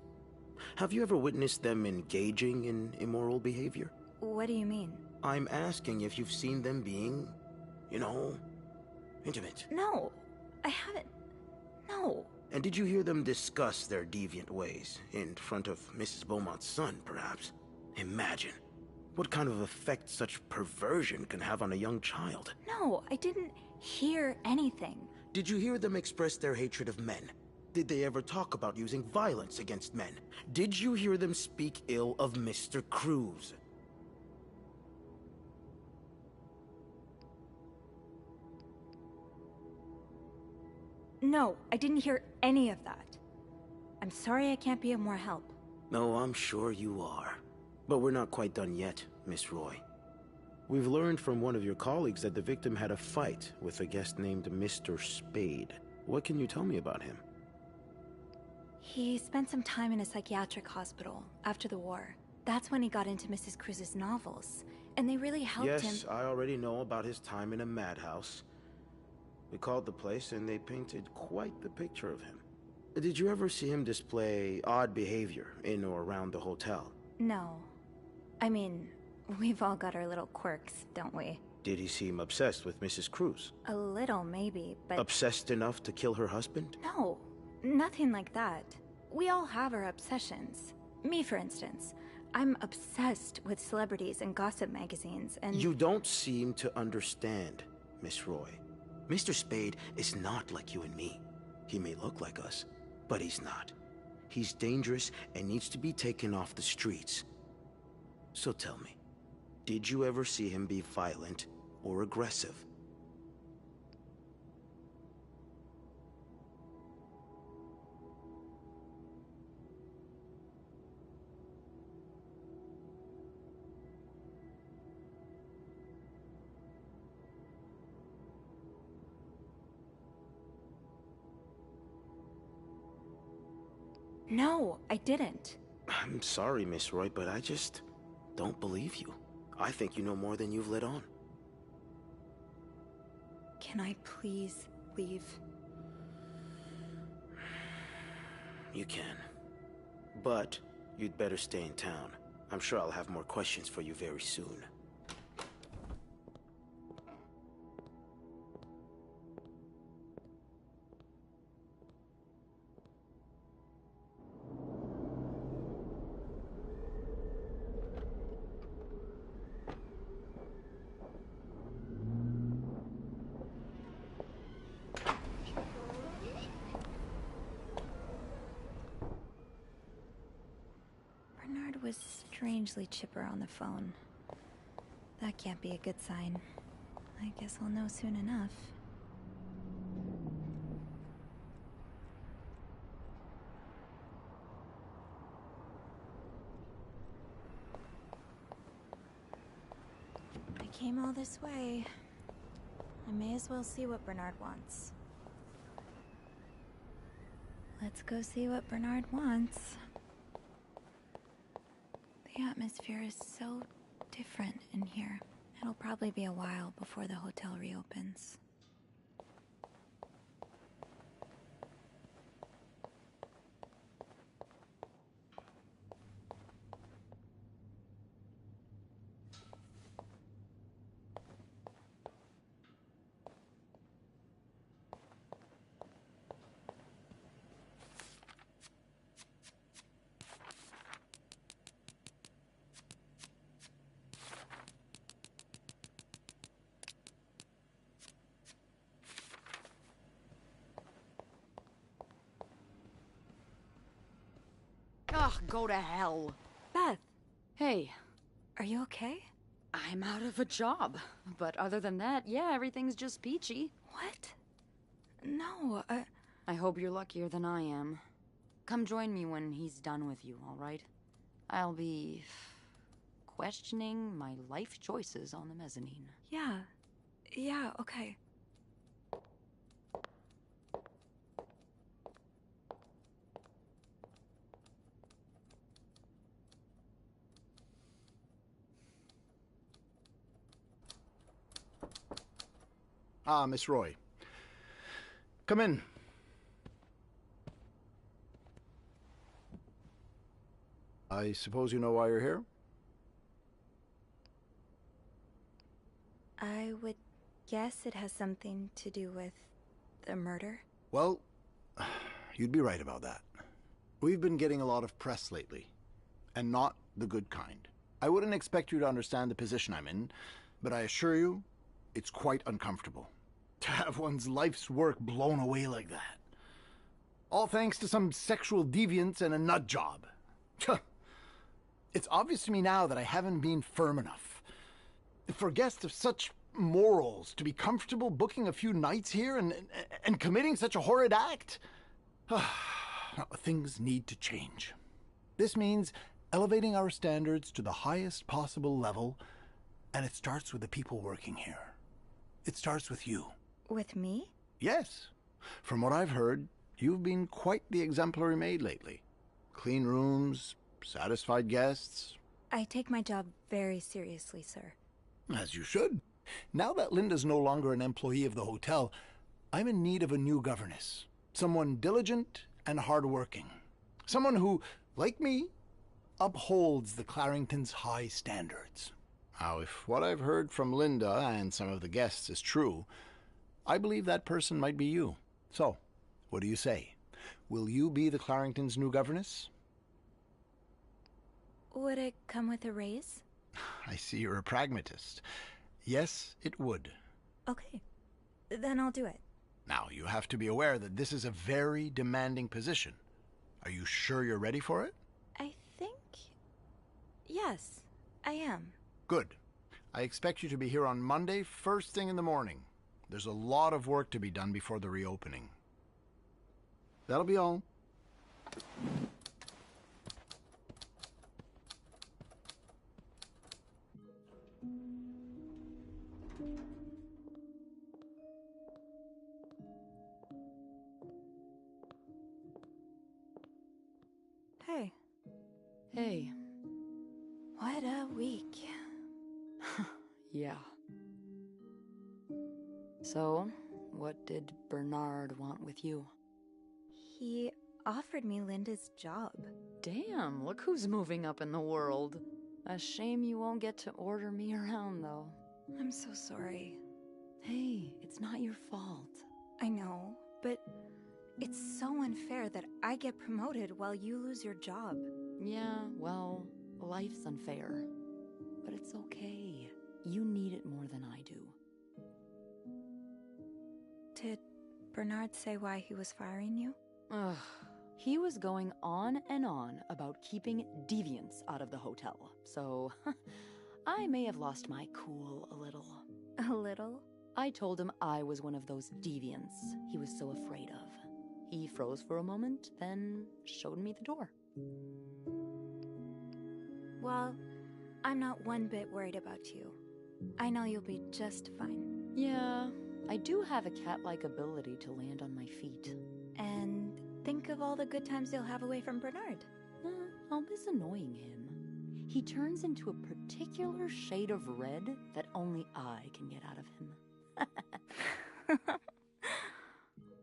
S11: Have you ever witnessed them engaging in immoral behavior?
S2: What do you mean?
S11: I'm asking if you've seen them being, intimate.
S2: No, I haven't. No.
S11: And did you hear them discuss their deviant ways in front of Mrs. Beaumont's son, perhaps? Imagine what kind of effect such perversion can have on a young child.
S2: No, I didn't hear anything.
S11: Did you hear them express their hatred of men? Did they ever talk about using violence against men? Did you hear them speak ill of Mr. Cruz?
S2: No, I didn't hear any of that. I'm sorry I can't be of more help.
S11: No, I'm sure you are. But we're not quite done yet, Miss Roy. We've learned from one of your colleagues that the victim had a fight with a guest named Mr. Spade. What can you tell me about him?
S2: He spent some time in a psychiatric hospital after the war. That's when he got into Mrs. Cruz's novels, and they really helped him.
S11: Yes, I already know about his time in a madhouse. We called the place and they painted quite the picture of him. Did you ever see him display odd behavior in or around the hotel?
S2: No. I mean, we've all got our little quirks, don't we?
S11: Did he seem obsessed with Mrs. Cruz?
S2: A little, maybe, but...
S11: Obsessed enough to kill her husband?
S2: No, nothing like that. We all have our obsessions. Me, for instance. I'm obsessed with celebrities and gossip magazines, and...
S11: You don't seem to understand, Miss Roy. Mr. Spade is not like you and me. He may look like us, but he's not. He's dangerous and needs to be taken off the streets. So tell me, did you ever see him be violent or aggressive?
S2: No, I didn't.
S11: I'm sorry, Miss Roy, but I just don't believe you. I think you know more than you've let on.
S2: Can I please leave?
S11: You can. But you'd better stay in town. I'm sure I'll have more questions for you very soon.
S2: strangely chipper on the phone. That can't be a good sign. I guess I'll know soon enough. I came all this way. I may as well see what Bernard wants. Let's go see what Bernard wants. The atmosphere is so different in here. It'll probably be a while before the hotel reopens.
S8: Ugh, go to hell.
S2: Beth!
S8: Hey.
S2: Are you okay?
S8: I'm out of a job. But other than that, yeah, everything's just peachy.
S2: What? No,
S8: I hope you're luckier than I am. Come join me when he's done with you, all right? I'll be questioning my life choices on the mezzanine.
S2: Yeah, okay.
S4: Ah, Miss Roy. Come in. I suppose you know why you're here?
S2: I would guess it has something to do with the murder.
S4: Well, you'd be right about that. We've been getting a lot of press lately, and not the good kind. I wouldn't expect you to understand the position I'm in, but I assure you, it's quite uncomfortable. To have one's life's work blown away like that. All thanks to some sexual deviance and a nut job. It's obvious to me now that I haven't been firm enough. For guests of such morals to be comfortable booking a few nights here and committing such a horrid act. Things need to change. This means elevating our standards to the highest possible level, and it starts with the people working here. It starts with you.
S2: With me?
S4: Yes. From what I've heard, you've been quite the exemplary maid lately. Clean rooms, satisfied guests.
S2: I take my job very seriously, sir.
S4: As you should. Now that Linda's no longer an employee of the hotel, I'm in need of a new governess. Someone diligent and hardworking. Someone who, like me, upholds the Claringtons' high standards. Now, if what I've heard from Linda and some of the guests is true, I believe that person might be you. So, what do you say? Will you be the Claringtons' new governess?
S2: Would it come with a raise?
S4: I see you're a pragmatist. Yes, it would.
S2: Okay, then I'll do it.
S4: Now, you have to be aware that this is a very demanding position. Are you sure you're ready for it?
S2: I think... yes, I am.
S4: Good. I expect you to be here on Monday, first thing in the morning. There's a lot of work to be done before the reopening. That'll be all.
S2: Hey.
S8: Hey.
S2: What a week.
S8: Yeah. So, what did Bernard want with you?
S2: He offered me Linda's job.
S8: Damn, look who's moving up in the world. A shame you won't get to order me around, though.
S2: I'm so sorry.
S8: Hey, it's not your fault.
S2: I know, but it's so unfair that I get promoted while you lose your job.
S8: Yeah, well, life's unfair. But it's okay. You need it more than I do.
S2: Did Bernard say why he was firing you?
S8: Ugh, He was going on and on about keeping deviants out of the hotel, so I may have lost my cool a little.
S2: A little?
S8: I told him I was one of those deviants he was so afraid of. He froze for a moment, then showed me the door.
S2: Well, I'm not one bit worried about you. I know you'll be just fine.
S8: Yeah, I do have a cat-like ability to land on my feet.
S2: And think of all the good times you'll have away from Bernard.
S8: I'll miss annoying him. He turns into a particular shade of red that only I can get out of him.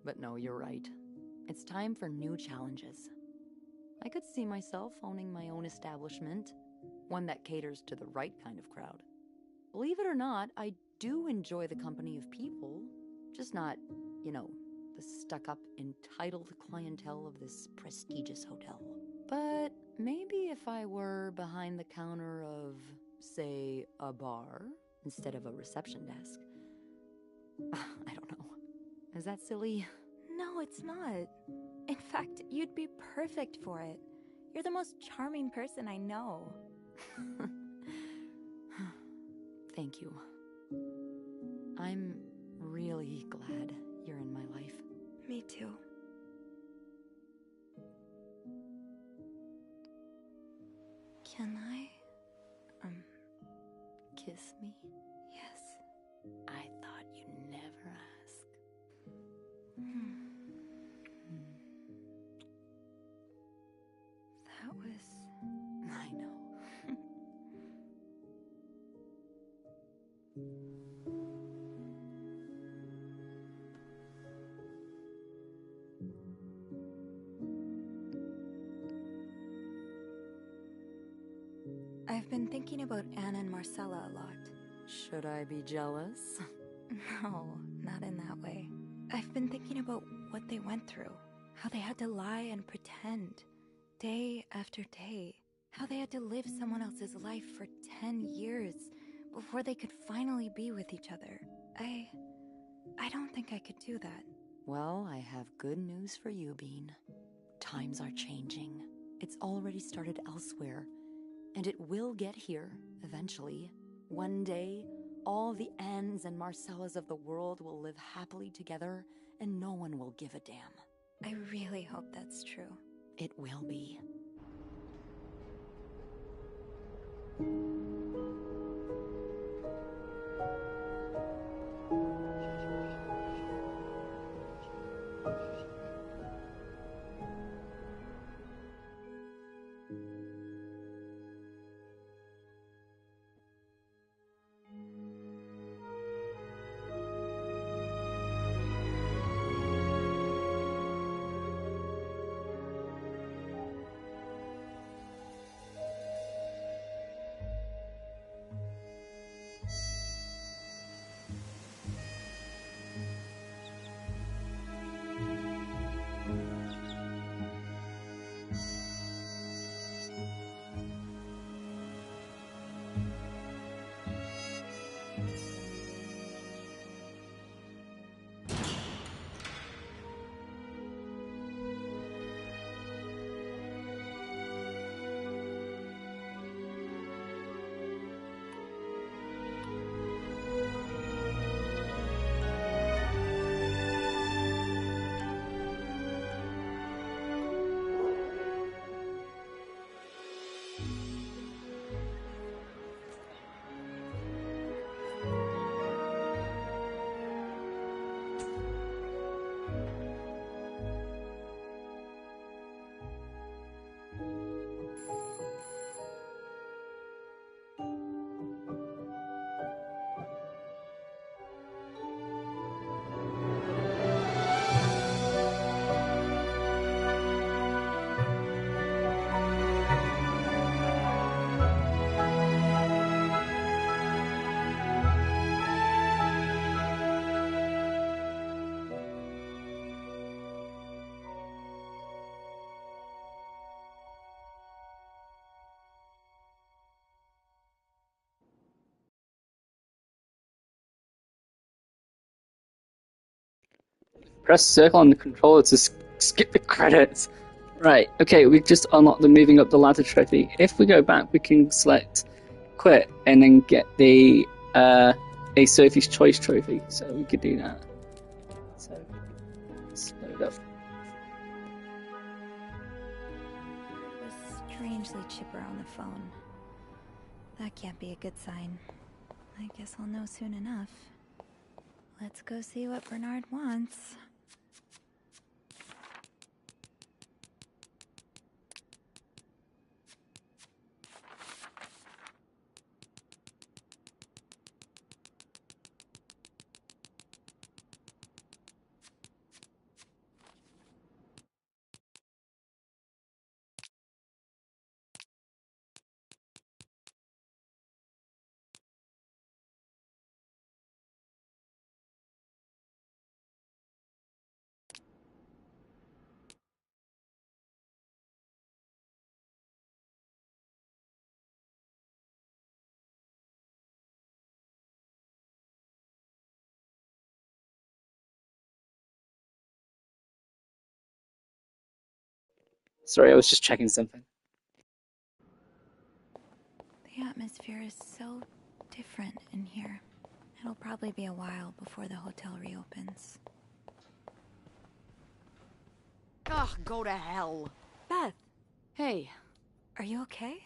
S8: But no, you're right. It's time for new challenges. I could see myself owning my own establishment, one that caters to the right kind of crowd. Believe it or not, I do enjoy the company of people, just not, the stuck-up, entitled clientele of this prestigious hotel. But maybe if I were behind the counter of, say, a bar, instead of a reception desk. I don't know. Is that silly?
S2: No, it's not. In fact, you'd be perfect for it. You're the most charming person I know.
S8: Thank you. I'm really glad you're in my life.
S2: Me too. Can I,
S8: kiss me?
S2: Yes.
S8: I thought you'd never ask.
S2: That was...
S8: I know.
S2: I've been thinking about Anne and Marcella a lot.
S8: Should I be jealous?
S2: No, not in that way. I've been thinking about what they went through. How they had to lie and pretend. Day after day. How they had to live someone else's life for 10 years before they could finally be with each other. I don't think I could do that.
S8: Well, I have good news for you, Bean. Times are changing. It's already started elsewhere, and it will get here eventually. One day, all the Annes and Marcellas of the world will live happily together, and no one will give a damn.
S2: I really hope that's true.
S8: It will be.
S1: Press circle on the controller to skip the credits. Right, okay, we've just unlocked the moving up the ladder trophy. If we go back, we can select quit and then get the a Sophie's Choice trophy. So we could do that. So let's load up.
S2: It was strangely chipper on the phone. That can't be a good sign. I guess I'll know soon enough. Let's go see what Bernard wants.
S1: Sorry, I was just checking something.
S2: The atmosphere is so different in here. It'll probably be a while before the hotel reopens.
S8: Ugh, go to hell.
S2: Beth,
S8: Hey,
S2: are you okay?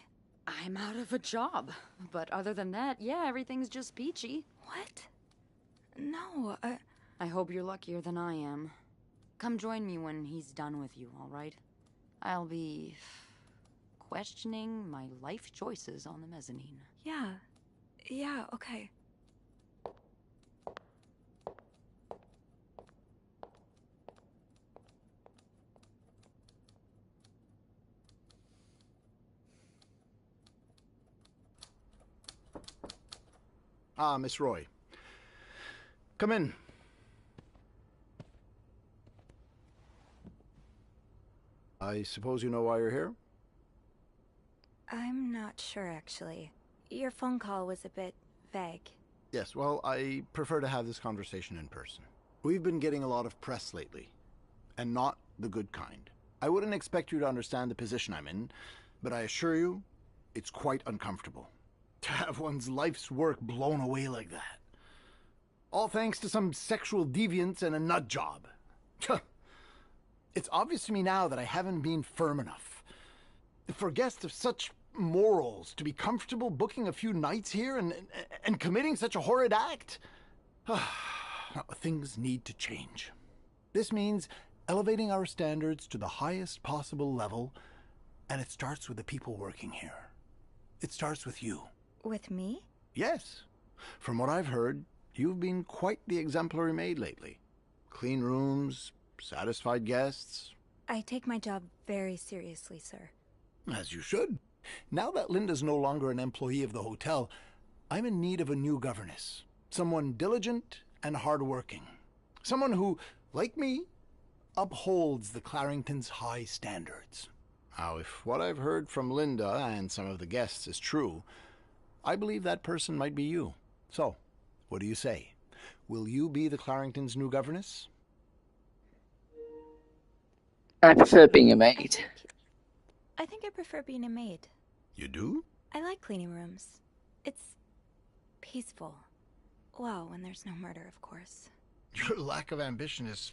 S8: I'm out of a job. But other than that, yeah, everything's just peachy.
S2: What? No,
S8: I hope you're luckier than I am. Come join me when he's done with you, all right? I'll be questioning my life choices on the mezzanine.
S2: Yeah, okay.
S4: Ah, Miss Roy. Come in. I suppose you know why you're here?
S2: I'm not sure, actually. Your phone call was a bit vague.
S4: Yes, well, I prefer to have this conversation in person. We've been getting a lot of press lately, and not the good kind. I wouldn't expect you to understand the position I'm in, but I assure you, it's quite uncomfortable. To have one's life's work blown away like that. All thanks to some sexual deviance and a nut job. It's obvious to me now that I haven't been firm enough. For guests of such morals to be comfortable booking a few nights here and committing such a horrid act? Things need to change. This means elevating our standards to the highest possible level, and it starts with the people working here. It starts with you.
S2: With me?
S4: Yes. From what I've heard, you've been quite the exemplary maid lately. Clean rooms, satisfied guests.
S2: I take my job very seriously, sir.
S4: As you should. Now that Linda's no longer an employee of the hotel, I'm in need of a new governess. Someone diligent and hardworking. Someone who, like me, upholds the Claringtons' high standards. Now, if what I've heard from Linda and some of the guests is true, I believe that person might be you. So, what do you say? Will you be the Claringtons' new governess?
S1: I prefer being a maid.
S2: I think I prefer being a maid.
S4: You do?
S2: I like cleaning rooms. It's peaceful. Well, when there's no murder, of course.
S4: Your lack of ambition is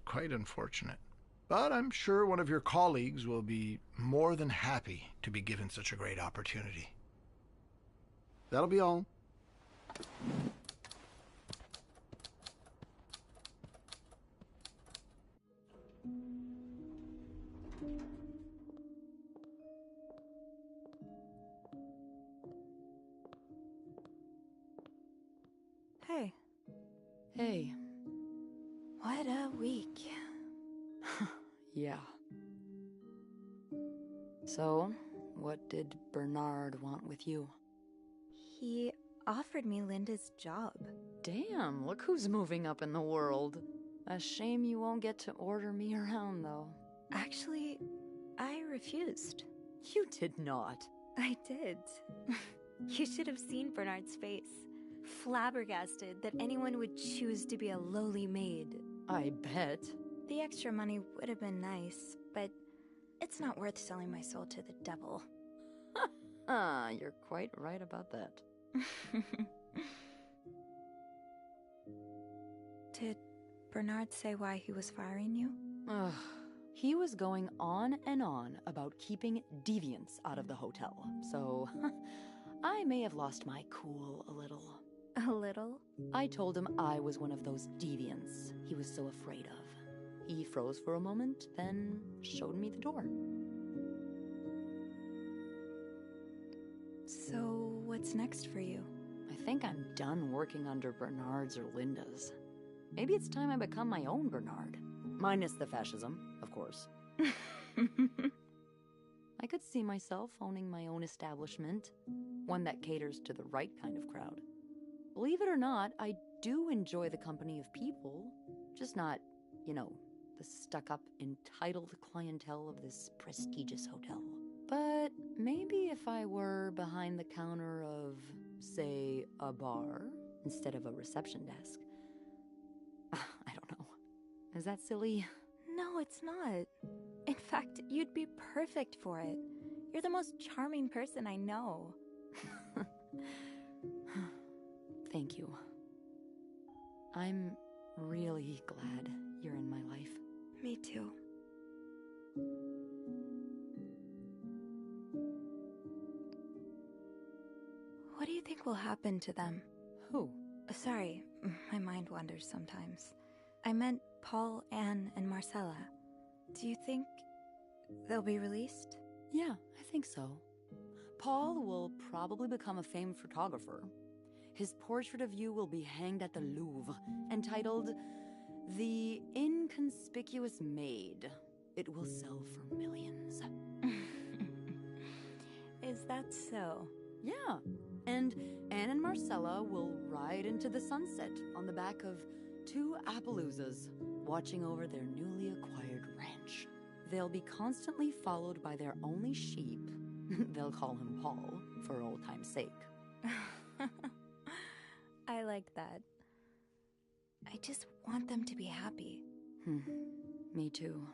S4: quite unfortunate. But I'm sure one of your colleagues will be more than happy to be given such a great opportunity. That'll be all.
S2: Hey.
S8: Hey.
S2: What a week.
S8: Yeah. So, what did Bernard want with you?
S2: He offered me Linda's job.
S8: Damn, look who's moving up in the world. A shame you won't get to order me around, though.
S2: Actually, I refused.
S8: You did not.
S2: I did. You should have seen Bernard's face. Flabbergasted that anyone would choose to be a lowly maid.
S8: I bet.
S2: The extra money would have been nice, but It's not worth selling my soul to the devil.
S8: You're quite right about that.
S2: Did Bernard say why he was firing you?
S8: He was going on and on about keeping deviants out of the hotel, so I may have lost my cool a little.
S2: A little?
S8: I told him I was one of those deviants he was so afraid of. He froze for a moment, then showed me the door.
S2: So, what's next for you?
S8: I think I'm done working under Bernard's or Linda's. Maybe it's time I become my own Bernard. Minus the fascism, of course. I could see myself owning my own establishment, one that caters to the right kind of crowd. Believe it or not, I do enjoy the company of people, just not, the stuck-up, entitled clientele of this prestigious hotel. But maybe if I were behind the counter of, say, a bar, instead of a reception desk. I don't know. Is that silly?
S2: No, it's not. In fact, you'd be perfect for it. You're the most charming person I know.
S8: Thank you. I'm really glad you're in my life.
S2: Me too. What do you think will happen to them?
S8: Who?
S2: Sorry, my mind wanders sometimes. I meant Paul, Anne, and Marcella. Do you think they'll be released?
S8: Yeah, I think so. Paul will probably become a famed photographer. His portrait of you will be hanged at the Louvre, entitled The Inconspicuous Maid. It will sell for millions.
S2: Is that so?
S8: Yeah, and Anne and Marcella will ride into the sunset on the back of 2 Appaloozas, watching over their newly acquired ranch. They'll be constantly followed by their only sheep. They'll call him Paul, for old time's sake.
S2: I like that. I just want them to be happy.
S8: Me too.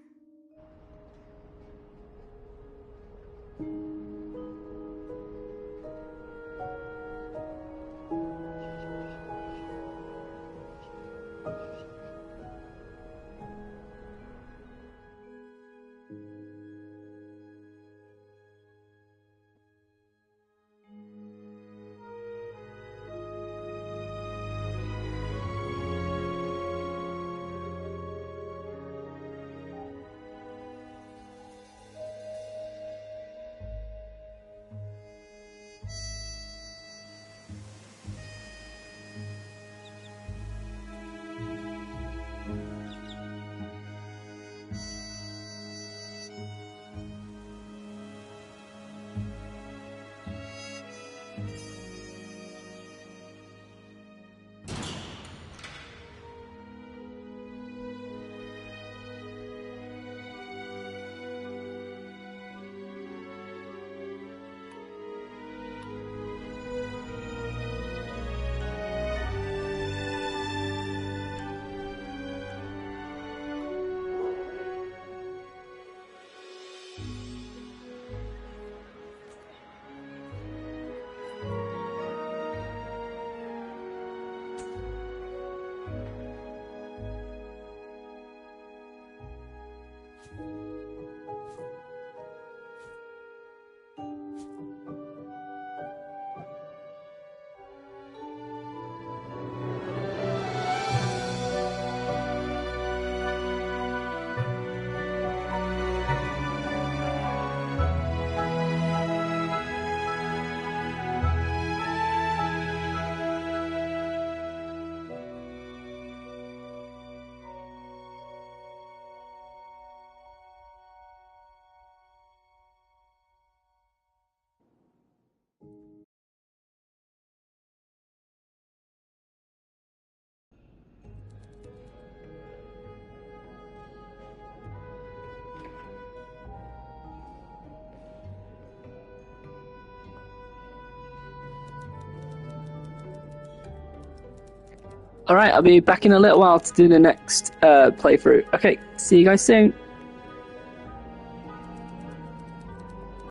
S1: Alright, I'll be back in a little while to do the next playthrough. Okay, see you guys soon.